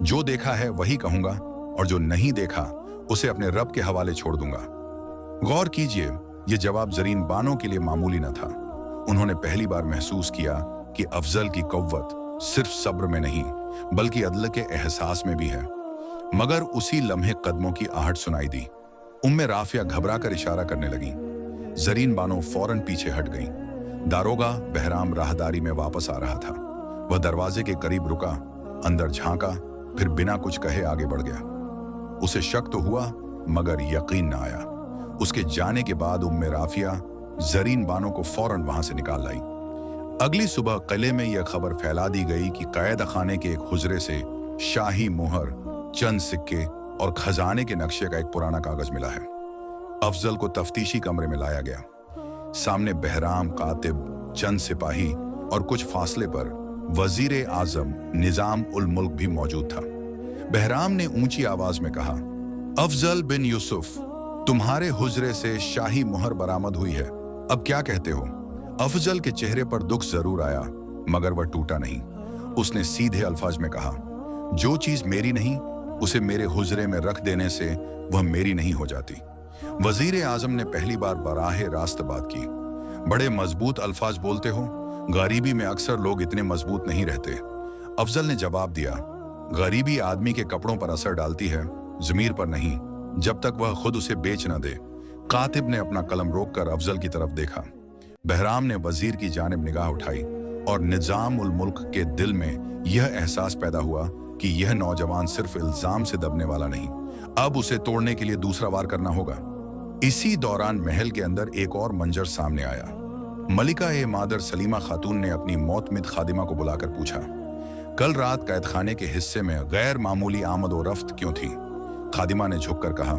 जो देखा है वही कहूंगा और जो नहीं देखा उसे अपने रब के हवाले छोड़ दूंगा। गौर कीजिए, यह जवाब जरीन बानो के लिए मामूली न था। उन्होंने पहली बार महसूस किया कि अफजल की कव्वत सिर्फ सब्र में नहीं बल्कि अदल के एहसास में भी है। मगर उसी लम्हे कदमों की आहट सुनाई दी। उम्मे राफिया घबरा कर इशारा करने लगी। जरीन बानो फौरन पीछे हट गई। दारोगा बहराम राहदारी में वापस आ रहा था। वह दरवाजे के करीब रुका, अंदर झांका, फिर बिना कुछ कहे आगे बढ़ गया। उसे शक तो हुआ मगर यकीन न आया। उसके जाने के बाद उम्मे राफिया जरीन बानो को फौरन वहां से निकाल लाई। अगली सुबह किले में यह खबर फैला दी गई कि कैद खाने के एक हुजरे से शाही मुहर, चंद सिक्के और खजाने के नक्शे का एक पुराना कागज मिला है। अफजल को तफ्तीशी कमरे में लाया गया। सामने बहराम, कातिब, चंद सिपाही और कुछ फासले पर वजीर आजम निजाम उल मुल्क भी मौजूद था। बहराम ने ऊंची आवाज में कहा, अफजल बिन यूसुफ, तुम्हारे हुजरे से शाही मुहर बरामद हुई है, अब क्या कहते हो? अफजल के चेहरे पर दुख जरूर आया मगर वह टूटा नहीं। उसने सीधे अल्फाज में कहा, जो चीज मेरी नहीं उसे मेरे हुजरे में रख देने से वह मेरी नहीं हो जाती। वजीर आजम ने पहली बार बराहे रास्त बात की। बड़े मजबूत अल्फाज बोलते हो, गरीबी में अक्सर लोग इतने मजबूत नहीं रहते। अफजल ने जवाब दिया, गरीबी आदमी के कपड़ों पर असर डालती है, जमीर पर नहीं, जब तक वह खुद उसे बेच न दे। कातिब ने अपना कलम रोककर अफजल की तरफ देखा। बहराम ने वजीर की जानिब निगाह उठाई और निजाम उल मुल्क के दिल में यह एहसास पैदा हुआ कि यह नौजवान सिर्फ इल्जाम से दबने वाला नहीं, अब उसे तोड़ने के लिए दूसरा वार करना होगा। इसी दौरान महल के अंदर एक और मंजर सामने आया। मलिका ए मादर सलीमा खातून ने अपनी मौतमिद खादिमा को बुलाकर पूछा, कल रात कैद खाने के हिस्से में गैर मामूली आमद और रफ्त क्यों थी? खादिमा ने झुककर कहा,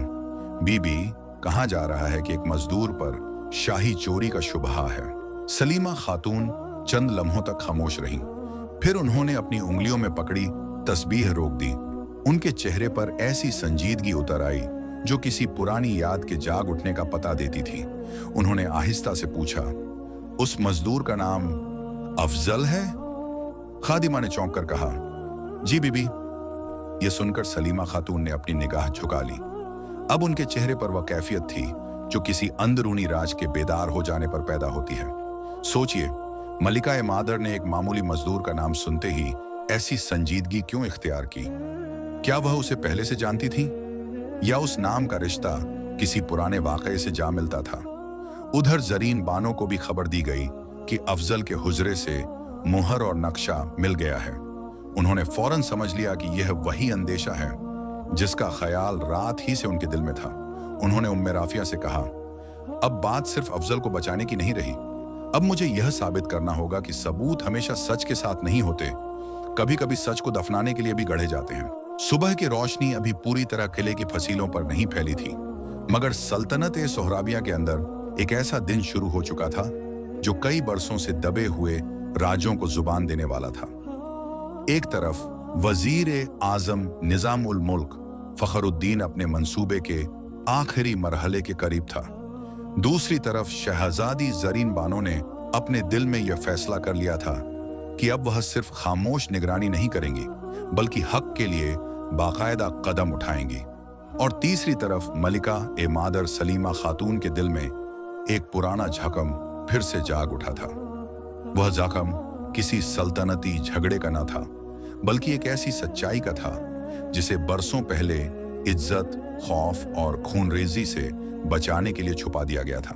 बीबी, कहा जा रहा है कि एक मजदूर पर शाही चोरी का शुबहा है। सलीमा खातून चंद लम्हों तक खामोश रहीं, फिर उन्होंने अपनी उंगलियों में पकड़ी तस्बीह रोक दी। उनके चेहरे पर ऐसी संजीदगी उतर आई जो किसी पुरानी याद के जाग उठने का पता देती थी। उन्होंने आहिस्ता से पूछा, उस मजदूर का नाम अफजल है? खादिमा ने चौंक कर कहा, जी बीबी। यह सुनकर सलीमा खातून ने अपनी निगाह झुका ली। अब उनके चेहरे पर वह कैफियत थी जो किसी अंदरूनी राज के बेदार हो जाने पर पैदा होती है। सोचिए, मलिका ए मादर ने एक मामूली मजदूर का नाम सुनते ही ऐसी संजीदगी क्यों इख्तियार की? क्या वह उसे पहले से जानती थी, या उस नाम का रिश्ता किसी पुराने वाकये से जा मिलता था? उधर जरीन बानो को भी खबर दी गई कि अफजल के हुजरे से मुहर और नक्शा मिल गया है। उन्होंने फौरन समझ लिया कि यह वही अंदेशा है जिसका ख्याल रात ही से उनके दिल में था। उन्होंने उम्मे राफिया से कहा, अब बात सिर्फ अफजल को बचाने की नहीं रही, अब मुझे यह साबित करना होगा कि सबूत हमेशा सच के साथ नहीं होते, कभी कभी सच को दफनाने के लिए भी गढ़े जाते हैं। सुबह की रोशनी अभी पूरी तरह किले की फसीलों पर नहीं फैली थी, मगर सल्तनत ए सोहराबिया के अंदर एक ऐसा दिन शुरू हो चुका था जो कई बरसों से दबे हुए राजों को जुबान देने वाला था। एक तरफ वजीर आजम निजामुल मुल्क फखरुद्दीन अपने मंसूबे के आखिरी मरहले के करीब था। दूसरी तरफ शहजादी जरीन बानो ने अपने दिल में यह फैसला कर लिया था कि अब वह सिर्फ खामोश निगरानी नहीं करेंगी, बल्कि हक के लिए बाकायदा कदम उठाएंगी। और तीसरी तरफ मलिका ए मादर सलीमा खातून के दिल में एक पुराना जख्म फिर से जाग उठा था। वह जख्म किसी सल्तनती झगड़े का न था, बल्कि एक ऐसी सच्चाई का था जिसे बरसों पहले इज्जत, खौफ और खूनरेजी से बचाने के लिए छुपा दिया गया था।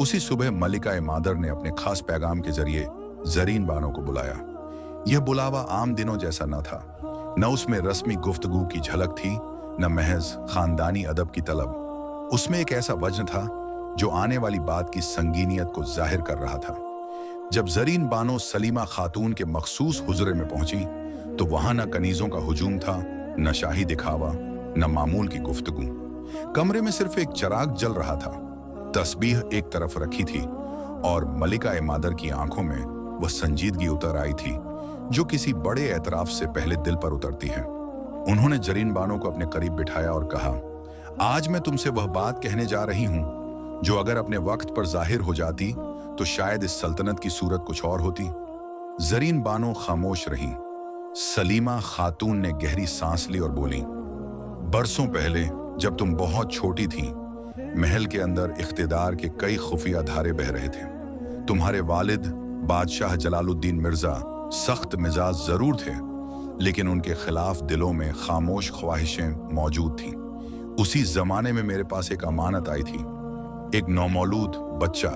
उसी सुबह मलिका ए मादर ने अपने खास पैगाम के जरिए जरीन बानो को बुलाया। यह बुलावा आम दिनों जैसा न था, न उसमें रस्मी गुफ्तगू की झलक थी, न महज खानदानी अदब की तलब। उसमें एक ऐसा वजन था जो आने वाली बात की संगीनियत को जाहिर कर रहा था। जब जरीन बानो सलीमा खातून के मखसूस हुजरे में पहुंची तो वहां न कनीजों का हुजूम था, न शाही दिखावा, न मामूल की गुफ्तगू। कमरे में सिर्फ एक चिराग जल रहा था, तस्बीह एक तरफ रखी थी और मलिका ए मादर की आंखों में वह संजीदगी उतर आई थी जो किसी बड़े एतराफ से पहले दिल पर उतरती है। उन्होंने जरीन बानो को अपने करीब बिठाया और कहा, आज मैं तुमसे वह बात कहने जा रही हूं जो अगर अपने वक्त पर जाहिर हो जाती तो शायद इस सल्तनत की सूरत कुछ और होती। जरीन बानो खामोश रही। सलीमा खातून ने गहरी सांस ली और बोली, बरसों पहले जब तुम बहुत छोटी थी, महल के अंदर इख्तिदार के कई खुफिया धारे बह रहे थे। तुम्हारे वालिद बादशाह जलालुद्दीन मिर्जा सख्त मिजाज जरूर थे, लेकिन उनके खिलाफ दिलों में खामोश ख्वाहिशें मौजूद थीं। उसी जमाने में मेरे पास एक अमानत आई थी, एक नौमौलूद बच्चा।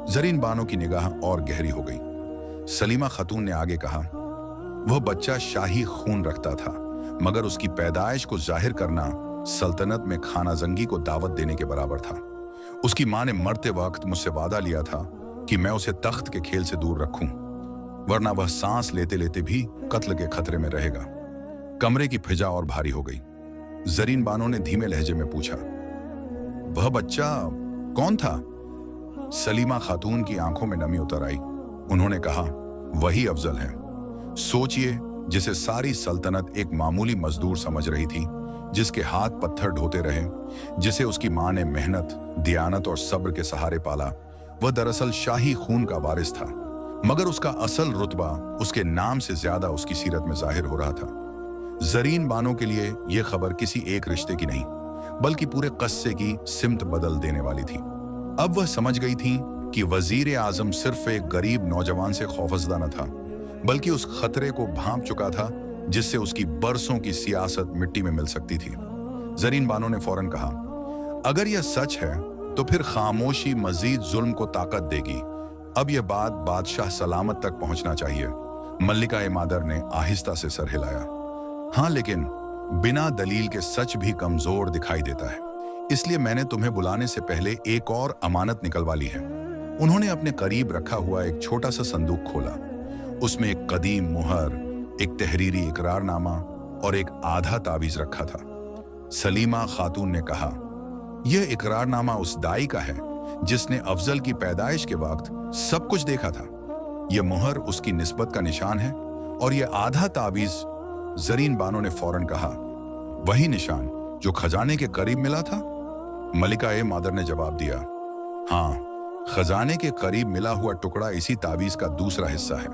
जरीन बानो की निगाह और गहरी हो गई। सलीमा खातून ने आगे कहा, वह बच्चा शाही खून रखता था, मगर उसकी पैदाइश को जाहिर करना सल्तनत में खाना जंगी को दावत देने के बराबर था। उसकी मां ने मरते वक्त मुझसे वादा लिया था कि मैं उसे तख्त के खेल से दूर रखूं, वरना वह सांस लेते लेते भी कत्ल के खतरे में रहेगा। कमरे की फिजा और भारी हो गई। जरीन बानो ने धीमे लहजे में पूछा, वह बच्चा कौन था? सलीमा खातून की आंखों में नमी उतर आई। उन्होंने कहा, वही अफजल है। सोचिए, जिसे सारी सल्तनत एक मामूली मजदूर समझ रही थी, जिसके हाथ पत्थर ढोते रहे, जिसे उसकी मां ने मेहनत, दियानत और सब्र के सहारे पाला, वह दरअसल शाही खून का वारिस था। मगर उसका असल रुतबा उसके नाम से ज्यादा उसकी सीरत में जाहिर हो रहा था। जरीन बानो के लिए यह खबर किसी एक रिश्ते की नहीं, बल्कि पूरे कस्से की सिमत बदल देने वाली थी। अब वह समझ गई थी कि वजीर आजम सिर्फ एक गरीब नौजवान से खौफजदा न था, बल्कि उस खतरे को भांप चुका था जिससे उसकी बरसों की सियासत मिट्टी में मिल सकती थी। जरीन बानो ने फौरन कहा, अगर यह सच है तो फिर खामोशी मजीद जुल्म को ताकत देगी। अब यह बात बादशाह सलामत तक पहुंचना चाहिए। मल्लिका ए मादर ने आहिस्ता से सर हिलाया। हाँ, लेकिन बिना दलील के सच भी कमजोर दिखाई देता है, इसलिए मैंने तुम्हें बुलाने से पहले एक और अमानत निकलवा ली है। उन्होंने अपने करीब रखा हुआ एक छोटा सा संदूक खोला। उसमें एक कदीम मुहर, एक तहरीरी इकरारनामा और एक आधा तावीज रखा था। सलीमा खातून ने कहा, यह इकरारनामा उस दाई का है जिसने अफजल की पैदाइश के वक्त सब कुछ देखा था। यह मुहर उसकी निस्बत का निशान है और यह आधा तावीज, जरीन बानो ने फौरन कहा, वही निशान जो खजाने के करीब मिला था? मलिका ए मादर ने जवाब दिया, हाँ, खजाने के करीब मिला हुआ टुकड़ा इसी तावीज का दूसरा हिस्सा है।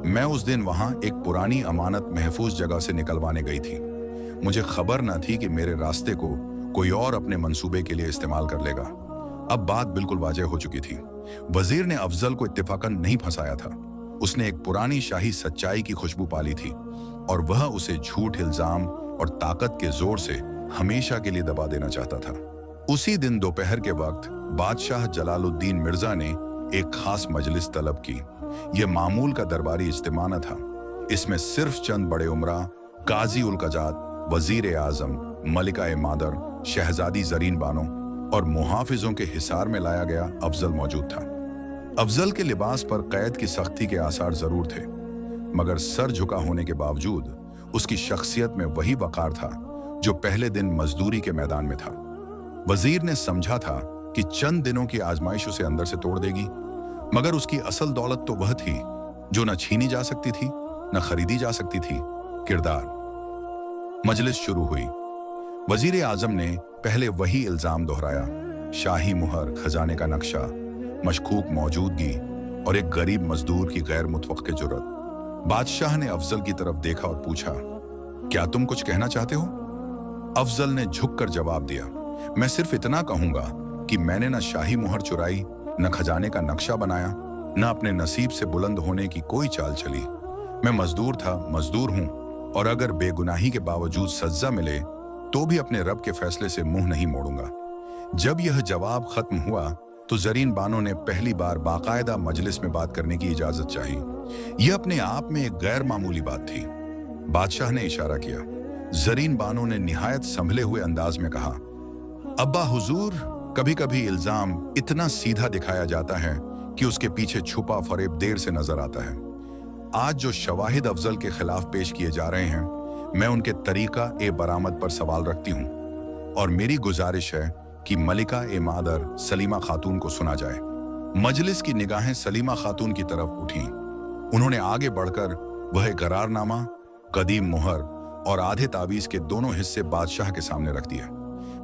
मैं उस दिन वहां एक पुरानी अमानत महफूज जगह से निकलवाने गई थी। मुझे खबर न थी कि मेरे रास्ते को कोई और अपने मंसूबे के लिए इस्तेमाल कर लेगा। अब बात बिल्कुल वाजह हो चुकी थी। वजीर ने अफजल को इत्तेफाकन नहीं फंसाया था। उसने एक पुरानी शाही सच्चाई की खुशबू पाली थी और वह उसे झूठ, इल्जाम और ताकत के जोर से हमेशा के लिए दबा देना चाहता था। उसी दिन दोपहर के वक्त बादशाह जलालुद्दीन मिर्जा ने एक खास मजलिस तलब की। यह मामूल का दरबारी इज्तिमा न था। इसमें सिर्फ चंद बड़े उमरा, काजी उल कजात, वजीर आजम, मलिका ए मादर, शहजादी जरीन बानो और मुहाफिजों के हिसार में लाया गया अफजल मौजूद था। अफजल के लिबास पर कैद की सख्ती के आसार जरूर थे, मगर सर झुका होने के बावजूद उसकी शख्सियत में वही वकार था जो पहले दिन मजदूरी के मैदान में था। वजीर ने समझा था कि चंद दिनों की आजमाइश उसे अंदर से तोड़ देगी, मगर उसकी असल दौलत तो वह थी जो न छीनी जा सकती थी, न खरीदी जा सकती थी, किरदार। मजलिस शुरू हुई। वजीर आजम ने पहले वही इल्जाम दोहराया, शाही मुहर, खजाने का नक्शा, मशकूक मौजूदगी और एक गरीब मजदूर की गैर मुतवक्के जुर्रत। बादशाह ने अफजल की तरफ देखा और पूछा, क्या तुम कुछ कहना चाहते हो? अफजल ने झुककर जवाब दिया, मैं सिर्फ इतना कहूंगा कि मैंने न शाही मुहर चुराई, न खजाने का नक्शा बनाया, न अपने नसीब से बुलंद होने की कोई चाल चली। मैं मजदूर था, मजदूर हूं, और अगर बेगुनाही के बावजूद सज्जा मिले तो भी अपने रब के फैसले से मुंह नहीं मोड़ूंगा। जब यह जवाब खत्म हुआ तो जरीन बानो ने पहली बार बाकायदा मजलिस में बात करने की इजाजत चाही। यह अपने आप में एक गैर मामूली बात थी। बादशाह ने इशारा किया। जरीन बानो ने निहायत संभले हुए अंदाज में कहा, अब्बा हुजूर, कभी कभी इल्जाम इतना सीधा दिखाया जाता है कि उसके पीछे छुपा फरेब देर से नजर आता है। आज जो शवाहिद अफजल के खिलाफ पेश किए जा रहे हैं, मैं उनके तरीका ए बरामद पर सवाल रखती हूँ और मेरी गुजारिश है कि मलिका ए मादर सलीमा खातून को सुना जाए। मजलिस की निगाहें सलीमा खातून की तरफ उठी। उन्होंने आगे बढ़कर वह करारनामा, कदीम मुहर और आधे तावीज के दोनों हिस्से बादशाह के सामने रख दिए।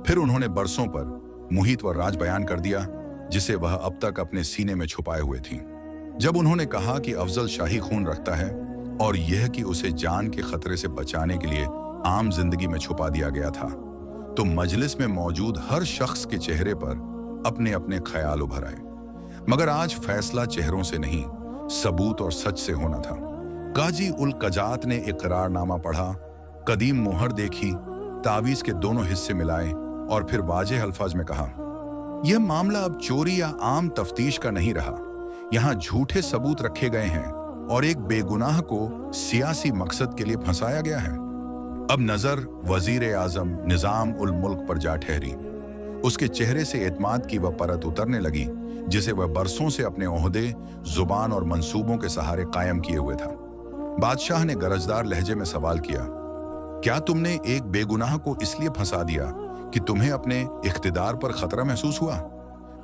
फिर उन्होंने बरसों पर मुहित व राज बयान कर दिया जिसे वह अब तक अपने सीने में छुपाए हुए थी। जब उन्होंने कहा कि अफजल शाही खून रखता है और यह कि उसे जान के खतरे से बचाने के लिए आम जिंदगी में छुपा दिया गया था, तो मजलिस में मौजूद हर शख्स के चेहरे पर अपने अपने ख्याल उभर आए। मगर आज फैसला चेहरों से नहीं, सबूत और सच से होना था। काजी उल कजात ने इकरारनामा पढ़ा, कदीम मुहर देखी, तावीज के दोनों हिस्से मिलाए और फिर वाज़ेह अल्फाज में कहा, यह मामला अब चोरी या आम तफ्तीश का नहीं रहा। यहाँ झूठे सबूत रखे गए हैं और एक बेगुनाह को सियासी मकसद के लिए फंसाया गया है। अब नजर वजीर आजम निजाम उल मुल्क पर जा ठहरी। उसके चेहरे से एतमाद की वह परत उतरने लगी जिसे वह बरसों से अपने ओहदे, जुबान और मंसूबों के सहारे कायम किए हुए था। बादशाह ने गरजदार लहजे में सवाल किया, क्या तुमने एक बेगुनाह को इसलिए फंसा दिया कि तुम्हें अपने इख्तिदार पर खतरा महसूस हुआ?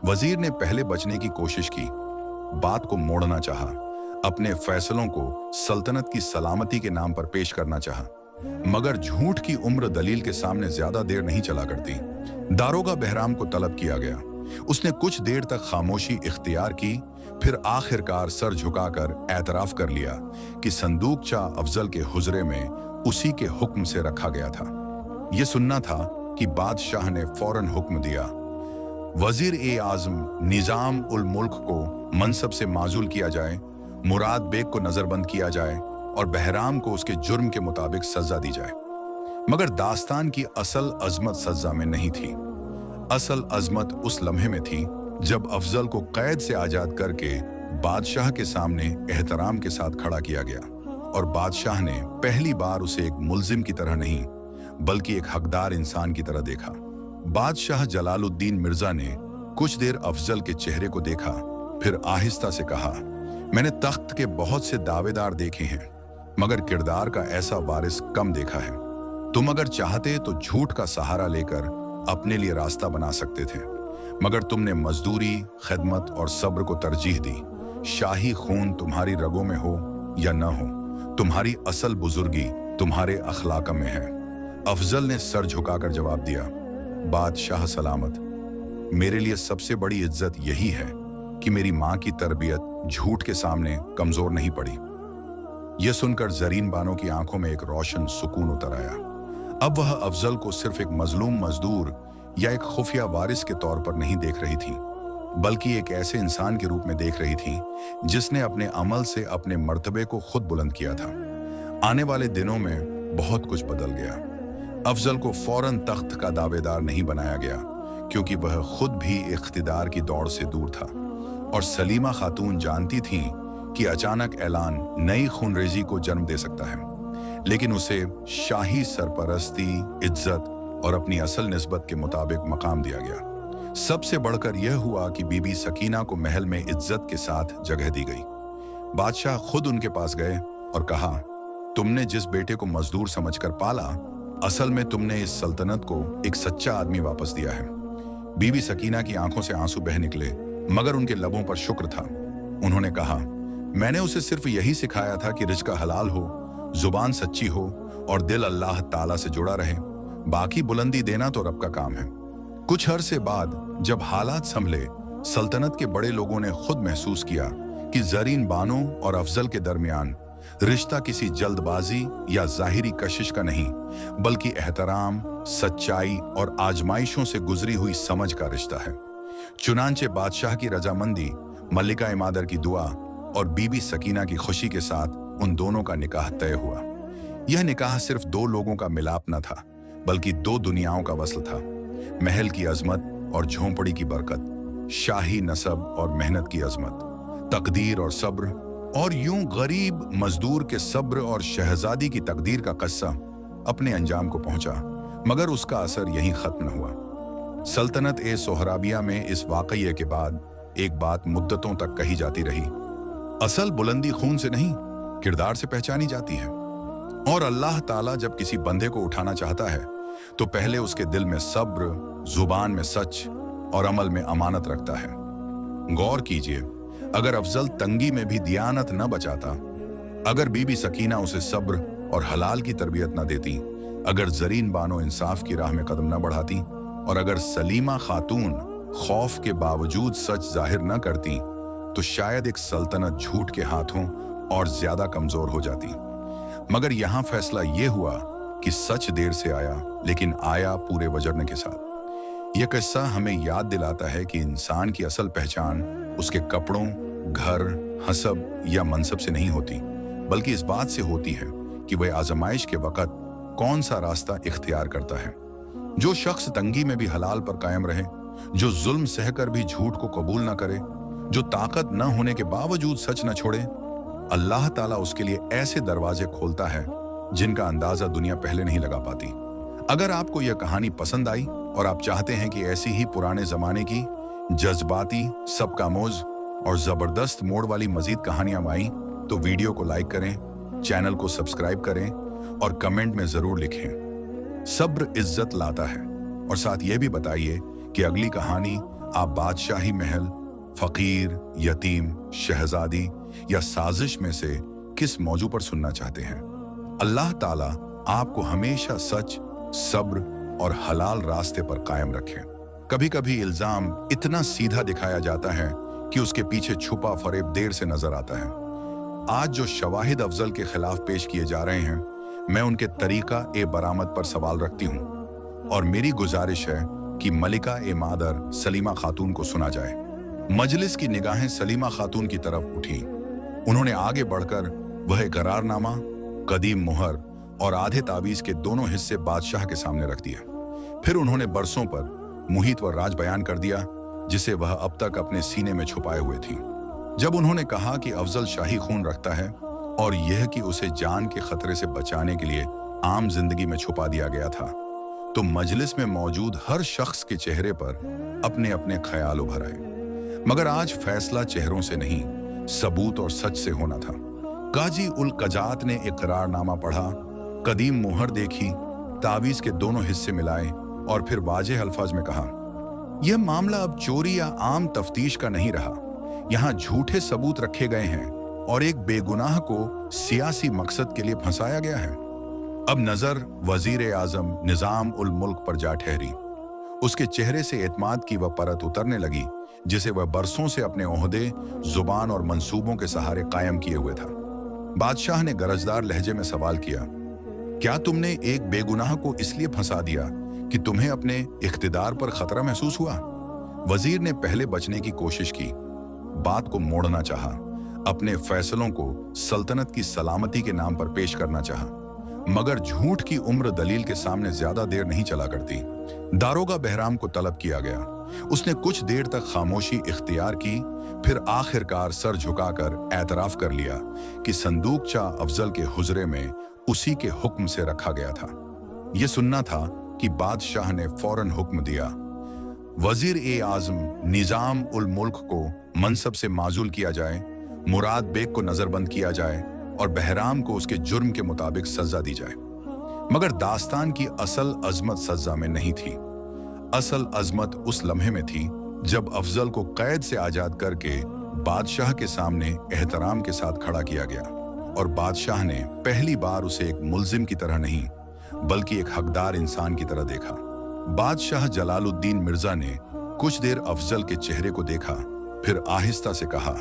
वजीर ने पहले बचने की कोशिश की, बात को मोड़ना चाहा, अपने फैसलों को सल्तनत की सलामती के नाम पर पेश करना चाहा, मगर झूठ की उम्र दलील के सामने ज्यादा देर नहीं चला करती। दारोगा बहराम को तलब किया गया। उसने कुछ देर तक खामोशी इख्तियार की, फिर आखिरकार सर झुकाकर एतराफ कर लिया कि संदूकचा अफजल के हुजरे में उसी के हुक्म से रखा गया था। यह सुनना था कि बादशाह ने फौरन हुक्म दिया, वजीर ए आजम निजाम उल मुल्क को मनसब से माजूल किया जाए, मुराद बेग को नजरबंद किया जाए और बहराम को उसके जुर्म के मुताबिक सजा दी जाए। मगर दास्तान की असल अजमत सजा में नहीं थी। असल अजमत उस लम्हे में थी जब अफजल को कैद से आजाद करके बादशाह के सामने एहतराम के साथ खड़ा किया गया और बादशाह ने पहली बार उसे एक मुल्जिम की तरह नहीं बल्कि एक हकदार इंसान की तरह देखा। बादशाह जलालुद्दीन मिर्जा ने कुछ देर अफजल के चेहरे को देखा, फिर आहिस्ता से कहा, मैंने तख्त के बहुत से दावेदार देखे हैं मगर किरदार का ऐसा वारिस कम देखा है। तुम अगर चाहते तो झूठ का सहारा लेकर अपने लिए रास्ता बना सकते थे, मगर तुमने मजदूरी, खिदमत और सब्र को तरजीह दी। शाही खून तुम्हारी रगों में हो या न हो, तुम्हारी असल बुजुर्गी तुम्हारे अखलाक में है। अफजल ने सर झुकाकर जवाब दिया, बादशाह सलामत, मेरे लिए सबसे बड़ी इज्जत यही है कि मेरी माँ की तरबियत झूठ के सामने कमजोर नहीं पड़ी। यह सुनकर जरीन बानो की आंखों में एक रोशन सुकून उतर आया। अब वह अफजल को सिर्फ एक मजलूम मजदूर या एक खुफिया वारिस के तौर पर नहीं देख रही थी, बल्कि एक ऐसे इंसान के रूप में देख रही थी जिसने अपने अमल से अपने मर्तबे को खुद बुलंद किया था। आने वाले दिनों में बहुत कुछ बदल गया। अफजल को फौरन तख्त का दावेदार नहीं बनाया गया, क्योंकि वह खुद भी इख्तिदार की दौड़ से दूर था, और सलीमा खातून जानती थीं कि अचानक ऐलान नई खूनरेजी को जन्म दे सकता है। लेकिन उसे शाही सरपरस्ती, इज्जत और अपनी असल निस्बत के मुताबिक मकाम दिया गया। सबसे बढ़कर यह हुआ कि बीबी सकीना को महल में इज्जत के साथ जगह दी गई। बादशाह खुद उनके पास गए और कहा, तुमने जिस बेटे को मजदूर समझकर पाला, असल में तुमने इस सल्तनत को एक सच्चा आदमी वापस दिया है। बीबी सकीना की आंखों से आंसू बह निकले, मगर उनके लबों पर शुक्र था। उन्होंने कहा, मैंने उसे सिर्फ यही सिखाया था कि रिज़्क़ हलाल हो, जुबान सच्ची हो और दिल अल्लाह ताला से जुड़ा रहे। बाकी बुलंदी देना तो रब का काम है। कुछ अरसे बाद जब हालात संभले, सल्तनत के बड़े लोगों ने खुद महसूस किया कि जरीन बानो और अफजल के दरमियान रिश्ता किसी जल्दबाजी या जाहिरी कशिश का नहीं, बल्कि एहतराम, सच्चाई और आजमाइशों से गुजरी हुई समझ का रिश्ता है। चुनांचे बादशाह की रजामंदी, मल्लिका इमादर की दुआ और बीबी सकीना की खुशी के साथ उन दोनों का निकाह तय हुआ। यह निकाह सिर्फ दो लोगों का मिलाप न था, बल्कि दो दुनियाओं का वस्ल था। महल की अजमत और झोंपड़ी की बरकत, शाही नसब और मेहनत की अजमत, तकदीर और सब्र, और यूं गरीब मजदूर के सब्र और शहजादी की तकदीर का कस्सा अपने अंजाम को पहुंचा, मगर उसका असर यहीं खत्म न हुआ। सल्तनत ए सोहराबिया में इस वाकये के बाद एक बात मुद्दतों तक कही जाती रही, असल बुलंदी खून से नहीं, किरदार से पहचानी जाती है। और अल्लाह ताला जब किसी बंदे को उठाना चाहता है तो पहले उसके दिल में सब्र, जुबान में सच और अमल में अमानत रखता है। गौर कीजिए, अगर अफजल तंगी में भी दियानत न बचाता, अगर बीबी सकीना उसे सब्र और हलाल की तरबियत न देती, अगर जरीन बानो इंसाफ की राह में कदम न बढ़ाती, और अगर सलीमा खातून खौफ के बावजूद सच जाहिर न करती, तो शायद एक सल्तनत झूठ के हाथों और ज्यादा कमजोर हो जाती। मगर यहां फैसला यह हुआ कि सच देर से आया, लेकिन आया पूरे वजरने के साथ। यह किस्सा हमें याद दिलाता है कि इंसान की असल पहचान उसके कपड़ों, घर, हसब या मनसब से नहीं होती, बल्कि इस बात से होती है कि वह आजमाइश के वक़्त कौन सा रास्ता इख्तियार करता है। जो शख्स तंगी में भी हलाल पर कायम रहे, जो जुल्म सहकर भी झूठ को कबूल न करे, जो ताकत न होने के बावजूद सच न छोड़े, अल्लाह ताला उसके लिए ऐसे दरवाजे खोलता है जिनका अंदाजा दुनिया पहले नहीं लगा पाती। अगर आपको यह कहानी पसंद आई और आप चाहते हैं कि ऐसी ही पुराने जमाने की जज्बाती, सबकामोज और जबरदस्त मोड़ वाली मजीद कहानियां आईं, तो वीडियो को लाइक करें, चैनल को सब्सक्राइब करें और कमेंट में जरूर लिखें। सब्र इज्जत लाता है। और साथ ये भी बताइए कि अगली कहानी आप बादशाही महल, फकीर, यतीम, शहजादी या साजिश में से किस मौजू पर सुनना चाहते हैं। अल्लाह ताला आपको हमेशा सच, सब्र और हलाल रास्ते पर कायम रखे। कभी कभी इल्जाम इतना सीधा दिखाया जाता है कि उसके पीछे छुपा फरेब देर से नजर आता है। आज जो शवाहिद अफजल के खिलाफ पेश किए जा रहे हैं, मैं उनके तरीका ए बरामद पर सवाल रखती हूँ, और मेरी गुजारिश है कि मलिका ए मादर सलीमा खातून को सुना जाए। मजलिस की निगाहें सलीमा खातून की तरफ उठी। उन्होंने आगे बढ़कर वह करारनामा, कदीम मुहर और आधे तावीज के दोनों हिस्से बादशाह के सामने रख दिया। फिर उन्होंने बरसों पर मुहित व राज बयान कर दिया, जिसे वह अब तक अपने सीने में छुपाए हुए थी। जब उन्होंने कहा कि अफजल शाही खून रखता है और यह कि उसे जान के खतरे से बचाने के लिए आम जिंदगी में छुपा दिया गया था, तो मजलिस में मौजूद हर शख्स के चेहरे पर अपने अपने ख्याल उभर आए। मगर आज फैसला चेहरों से नहीं, सबूत और सच से होना था। काजी उल कजात ने इकरारनामा पढ़ा, कदीम मुहर देखी, तावीज के दोनों हिस्से मिलाए और फिर वाज़ेह अल्फाज में कहा, यह मामला अब चोरी या आम तफ्तीश का नहीं रहा। यहाँ झूठे सबूत रखे गए हैं और एक बेगुनाह को सियासी मकसद के लिए फंसाया गया है। अब नजर वजीर आजम निजाम उल मुल्क पर जा ठहरी। उसके चेहरे से एतमाद की वह परत उतरने लगी जिसे वह बरसों से अपने ओहदे, जुबान और मंसूबों के सहारे कायम किए हुए था। बादशाह ने गरजदार लहजे में सवाल किया, क्या तुमने एक बेगुनाह को इसलिए फंसा दिया कि तुम्हें अपने इख्तिदार पर खतरा महसूस हुआ? वजीर ने पहले बचने की कोशिश की, बात को मोड़ना चाहा, अपने फैसलों को सल्तनत की सलामती के नाम पर पेश करना चाहा, मगर झूठ की उम्र दलील के सामने ज्यादा देर नहीं चला करती। दारोगा बहराम को तलब किया गया। उसने कुछ देर तक खामोशी इख्तियार की, फिर आखिरकार सर झुकाकर एतराफ कर लिया कि संदूकचा अफजल के हुजरे में उसी के हुक्म से रखा गया था। यह सुनना था कि बादशाह ने फौरन हुक्म दिया, वजीर ए आजम निजाम उल मुल्क को मनसब से माजूल किया जाए, मुराद बेग को नजरबंद किया जाए और बहराम को उसके जुर्म के मुताबिक सजा दी जाए। मगर दास्तान की असल अजमत सजा में नहीं थी। असल अजमत उस लम्हे में थी जब अफजल को कैद से आजाद करके बादशाह के सामने एहतराम के साथ खड़ा किया गया और बादशाह ने पहली बार उसे एक मुल्जिम की तरह नहीं बल्कि एक हकदार इंसान की तरह देखा। बादशाह जलालुद्दीन मिर्जा ने कुछ देर अफजल के चेहरे को देखा, फिर आहिस्ता से कहा,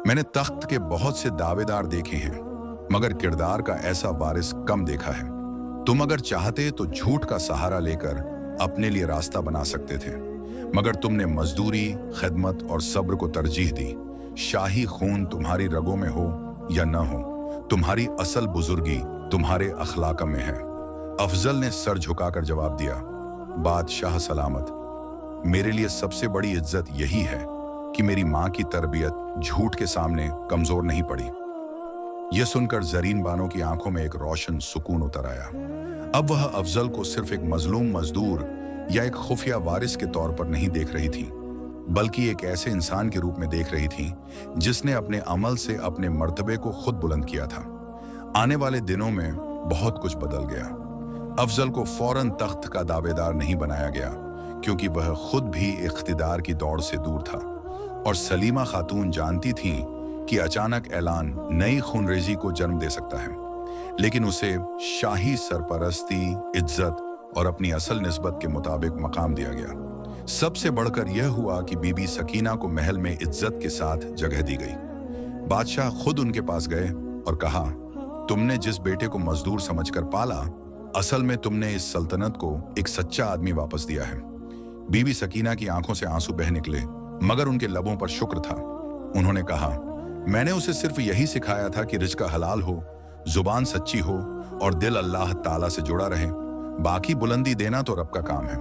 मैंने तख्त के बहुत से दावेदार देखे हैं मगर किरदार का ऐसा वारिस कम देखा है। तुम अगर चाहते तो झूठ का सहारा लेकर अपने लिए रास्ता बना सकते थे, मगर तुमने मजदूरी, खिदमत और सब्र को तरजीह दी। शाही खून तुम्हारी रगों में हो या न हो, तुम्हारी असल बुजुर्गी तुम्हारे अखलाक में है। अफजल ने सर झुकाकर जवाब दिया, बादशाह सलामत, मेरे लिए सबसे बड़ी इज्जत यही है कि मेरी माँ की तरबियत झूठ के सामने कमजोर नहीं पड़ी। यह सुनकर जरीन बानो की आंखों में एक रोशन सुकून उतर आया। अब वह अफजल को सिर्फ एक मजलूम मजदूर या एक खुफिया वारिस के तौर पर नहीं देख रही थी, बल्कि एक ऐसे इंसान के रूप में देख रही थी जिसने अपने अमल से अपने मर्तबे को खुद बुलंद किया था। आने वाले दिनों में बहुत कुछ बदल गया। अफजल को फौरन तख्त का दावेदार नहीं बनाया गया क्योंकि वह खुद भी इख्तिदार की दौड़ से दूर था और सलीमा खातून जानती थीं कि अचानक ऐलान नई खूनरेजी को जन्म दे सकता है, लेकिन उसे शाही सरपरस्ती, इज्जत और अपनी असल निस्बत के मुताबिक मकाम दिया गया। सबसे बढ़कर यह हुआ कि बीबी सकीना को महल में इज्जत के साथ जगह दी गई। बादशाह खुद उनके पास गए और कहा, तुमने जिस बेटे को मजदूर समझकर पाला, असल में तुमने इस सल्तनत को एक सच्चा आदमी वापस दिया है। बीबी सकीना की आंखों से आंसू बह निकले, मगर उनके लबों पर शुक्र था। उन्होंने कहा, मैंने उसे सिर्फ यही सिखाया था कि रिज़्क़ हलाल हो, जुबान सच्ची हो और दिल अल्लाह ताला से जुड़ा रहे। बाकी बुलंदी देना तो रब का काम है।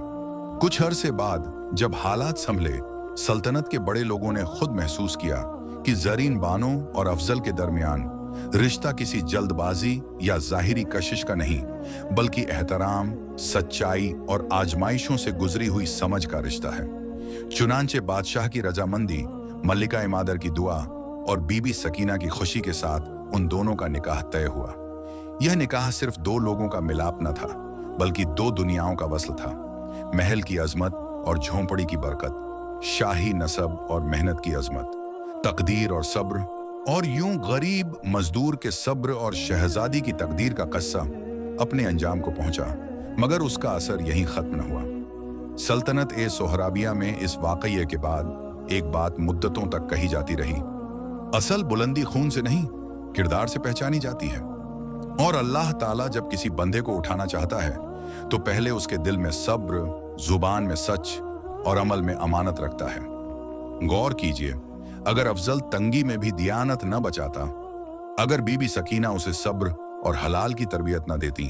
कुछ अरसे बाद जब हालात संभले, सल्तनत के बड़े लोगों ने खुद महसूस किया कि जरीन बानो और अफजल के दरमियान रिश्ता किसी जल्दबाजी या जाहिरी कशिश का नहीं, बल्कि एहतराम, सच्चाई और आजमाइशों से गुजरी हुई समझ का रिश्ता है। चुनांचे बादशाह की रजामंदी, मल्लिका इमादर की दुआ और बीबी सकीना की खुशी के साथ उन दोनों का निकाह तय हुआ। यह निकाह सिर्फ दो लोगों का मिलाप न था, बल्कि दो दुनियाओं का वस्ल था। महल की अजमत और झोंपड़ी की बरकत, शाही नसब और मेहनत की अजमत, तकदीर और सब्र, और यूं गरीब मजदूर के सब्र और शहजादी की तकदीर का कस्सा अपने अंजाम को पहुंचा, मगर उसका असर यहीं खत्म न हुआ। सल्तनत ए सोहराबिया में इस वाकये के बाद एक बात मुद्दतों तक कही जाती रही, असल बुलंदी खून से नहीं, किरदार से पहचानी जाती है। और अल्लाह ताला जब किसी बंदे को उठाना चाहता है तो पहले उसके दिल में सब्र, जुबान में सच और अमल में अमानत रखता है। गौर कीजिए, अगर अफजल तंगी में भी दियानत न बचाता, अगर बीबी सकीना उसे सब्र और हलाल की तरबियत न देती,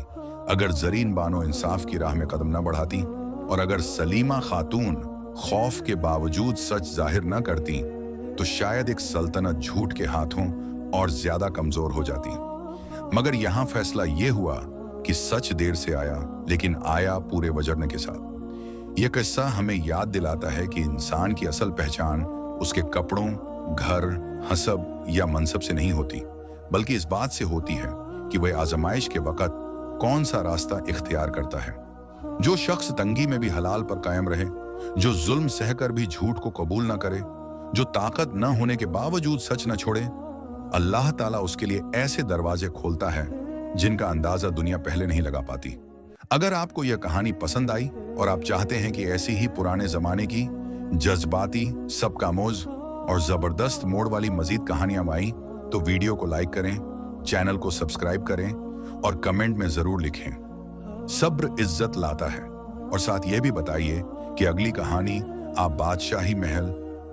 अगर जरीन बानो इंसाफ की राह में कदम न बढ़ाती और अगर सलीमा खातून खौफ के बावजूद सच जाहिर न करती, तो शायद एक सल्तनत झूठ के हाथों और ज्यादा कमजोर हो जाती। मगर यहां फैसला यह हुआ कि सच देर से आया, लेकिन आया पूरे वजरने के साथ। यह किस्सा हमें याद दिलाता है कि इंसान की असल पहचान उसके कपड़ों, घर, हसब या मनसब से नहीं होती, बल्कि इस बात से होती है कि वह आजमाइश के वक़्त कौन सा रास्ता इख्तियार करता है। जो शख्स तंगी में भी हलाल पर कायम रहे, जो जुल्म सहकर भी झूठ को कबूल न करे, जो ताकत न होने के बावजूद सच न छोड़े, अल्लाह ताला उसके लिए ऐसे दरवाजे खोलता है जिनका अंदाजा दुनिया पहले नहीं लगा पाती। अगर आपको यह कहानी पसंद आई और आप चाहते हैं कि ऐसी ही पुराने जमाने की जज्बाती, सबकामोज और जबरदस्त मोड़ वाली मजीद कहानियां आई, तो वीडियो को लाइक करें, चैनल को सब्सक्राइब करें और कमेंट में जरूर लिखें। सब्र इज्जत लाता है। और साथ ये भी बताइए कि अगली कहानी आप बादशाही महल,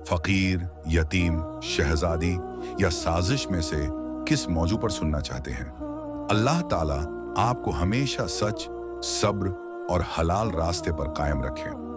फकीर, यतीम, शहजादी या साजिश में से किस मौजू पर सुनना चाहते हैं। अल्लाह ताला आपको हमेशा सच, सब्र और हलाल रास्ते पर कायम रखें।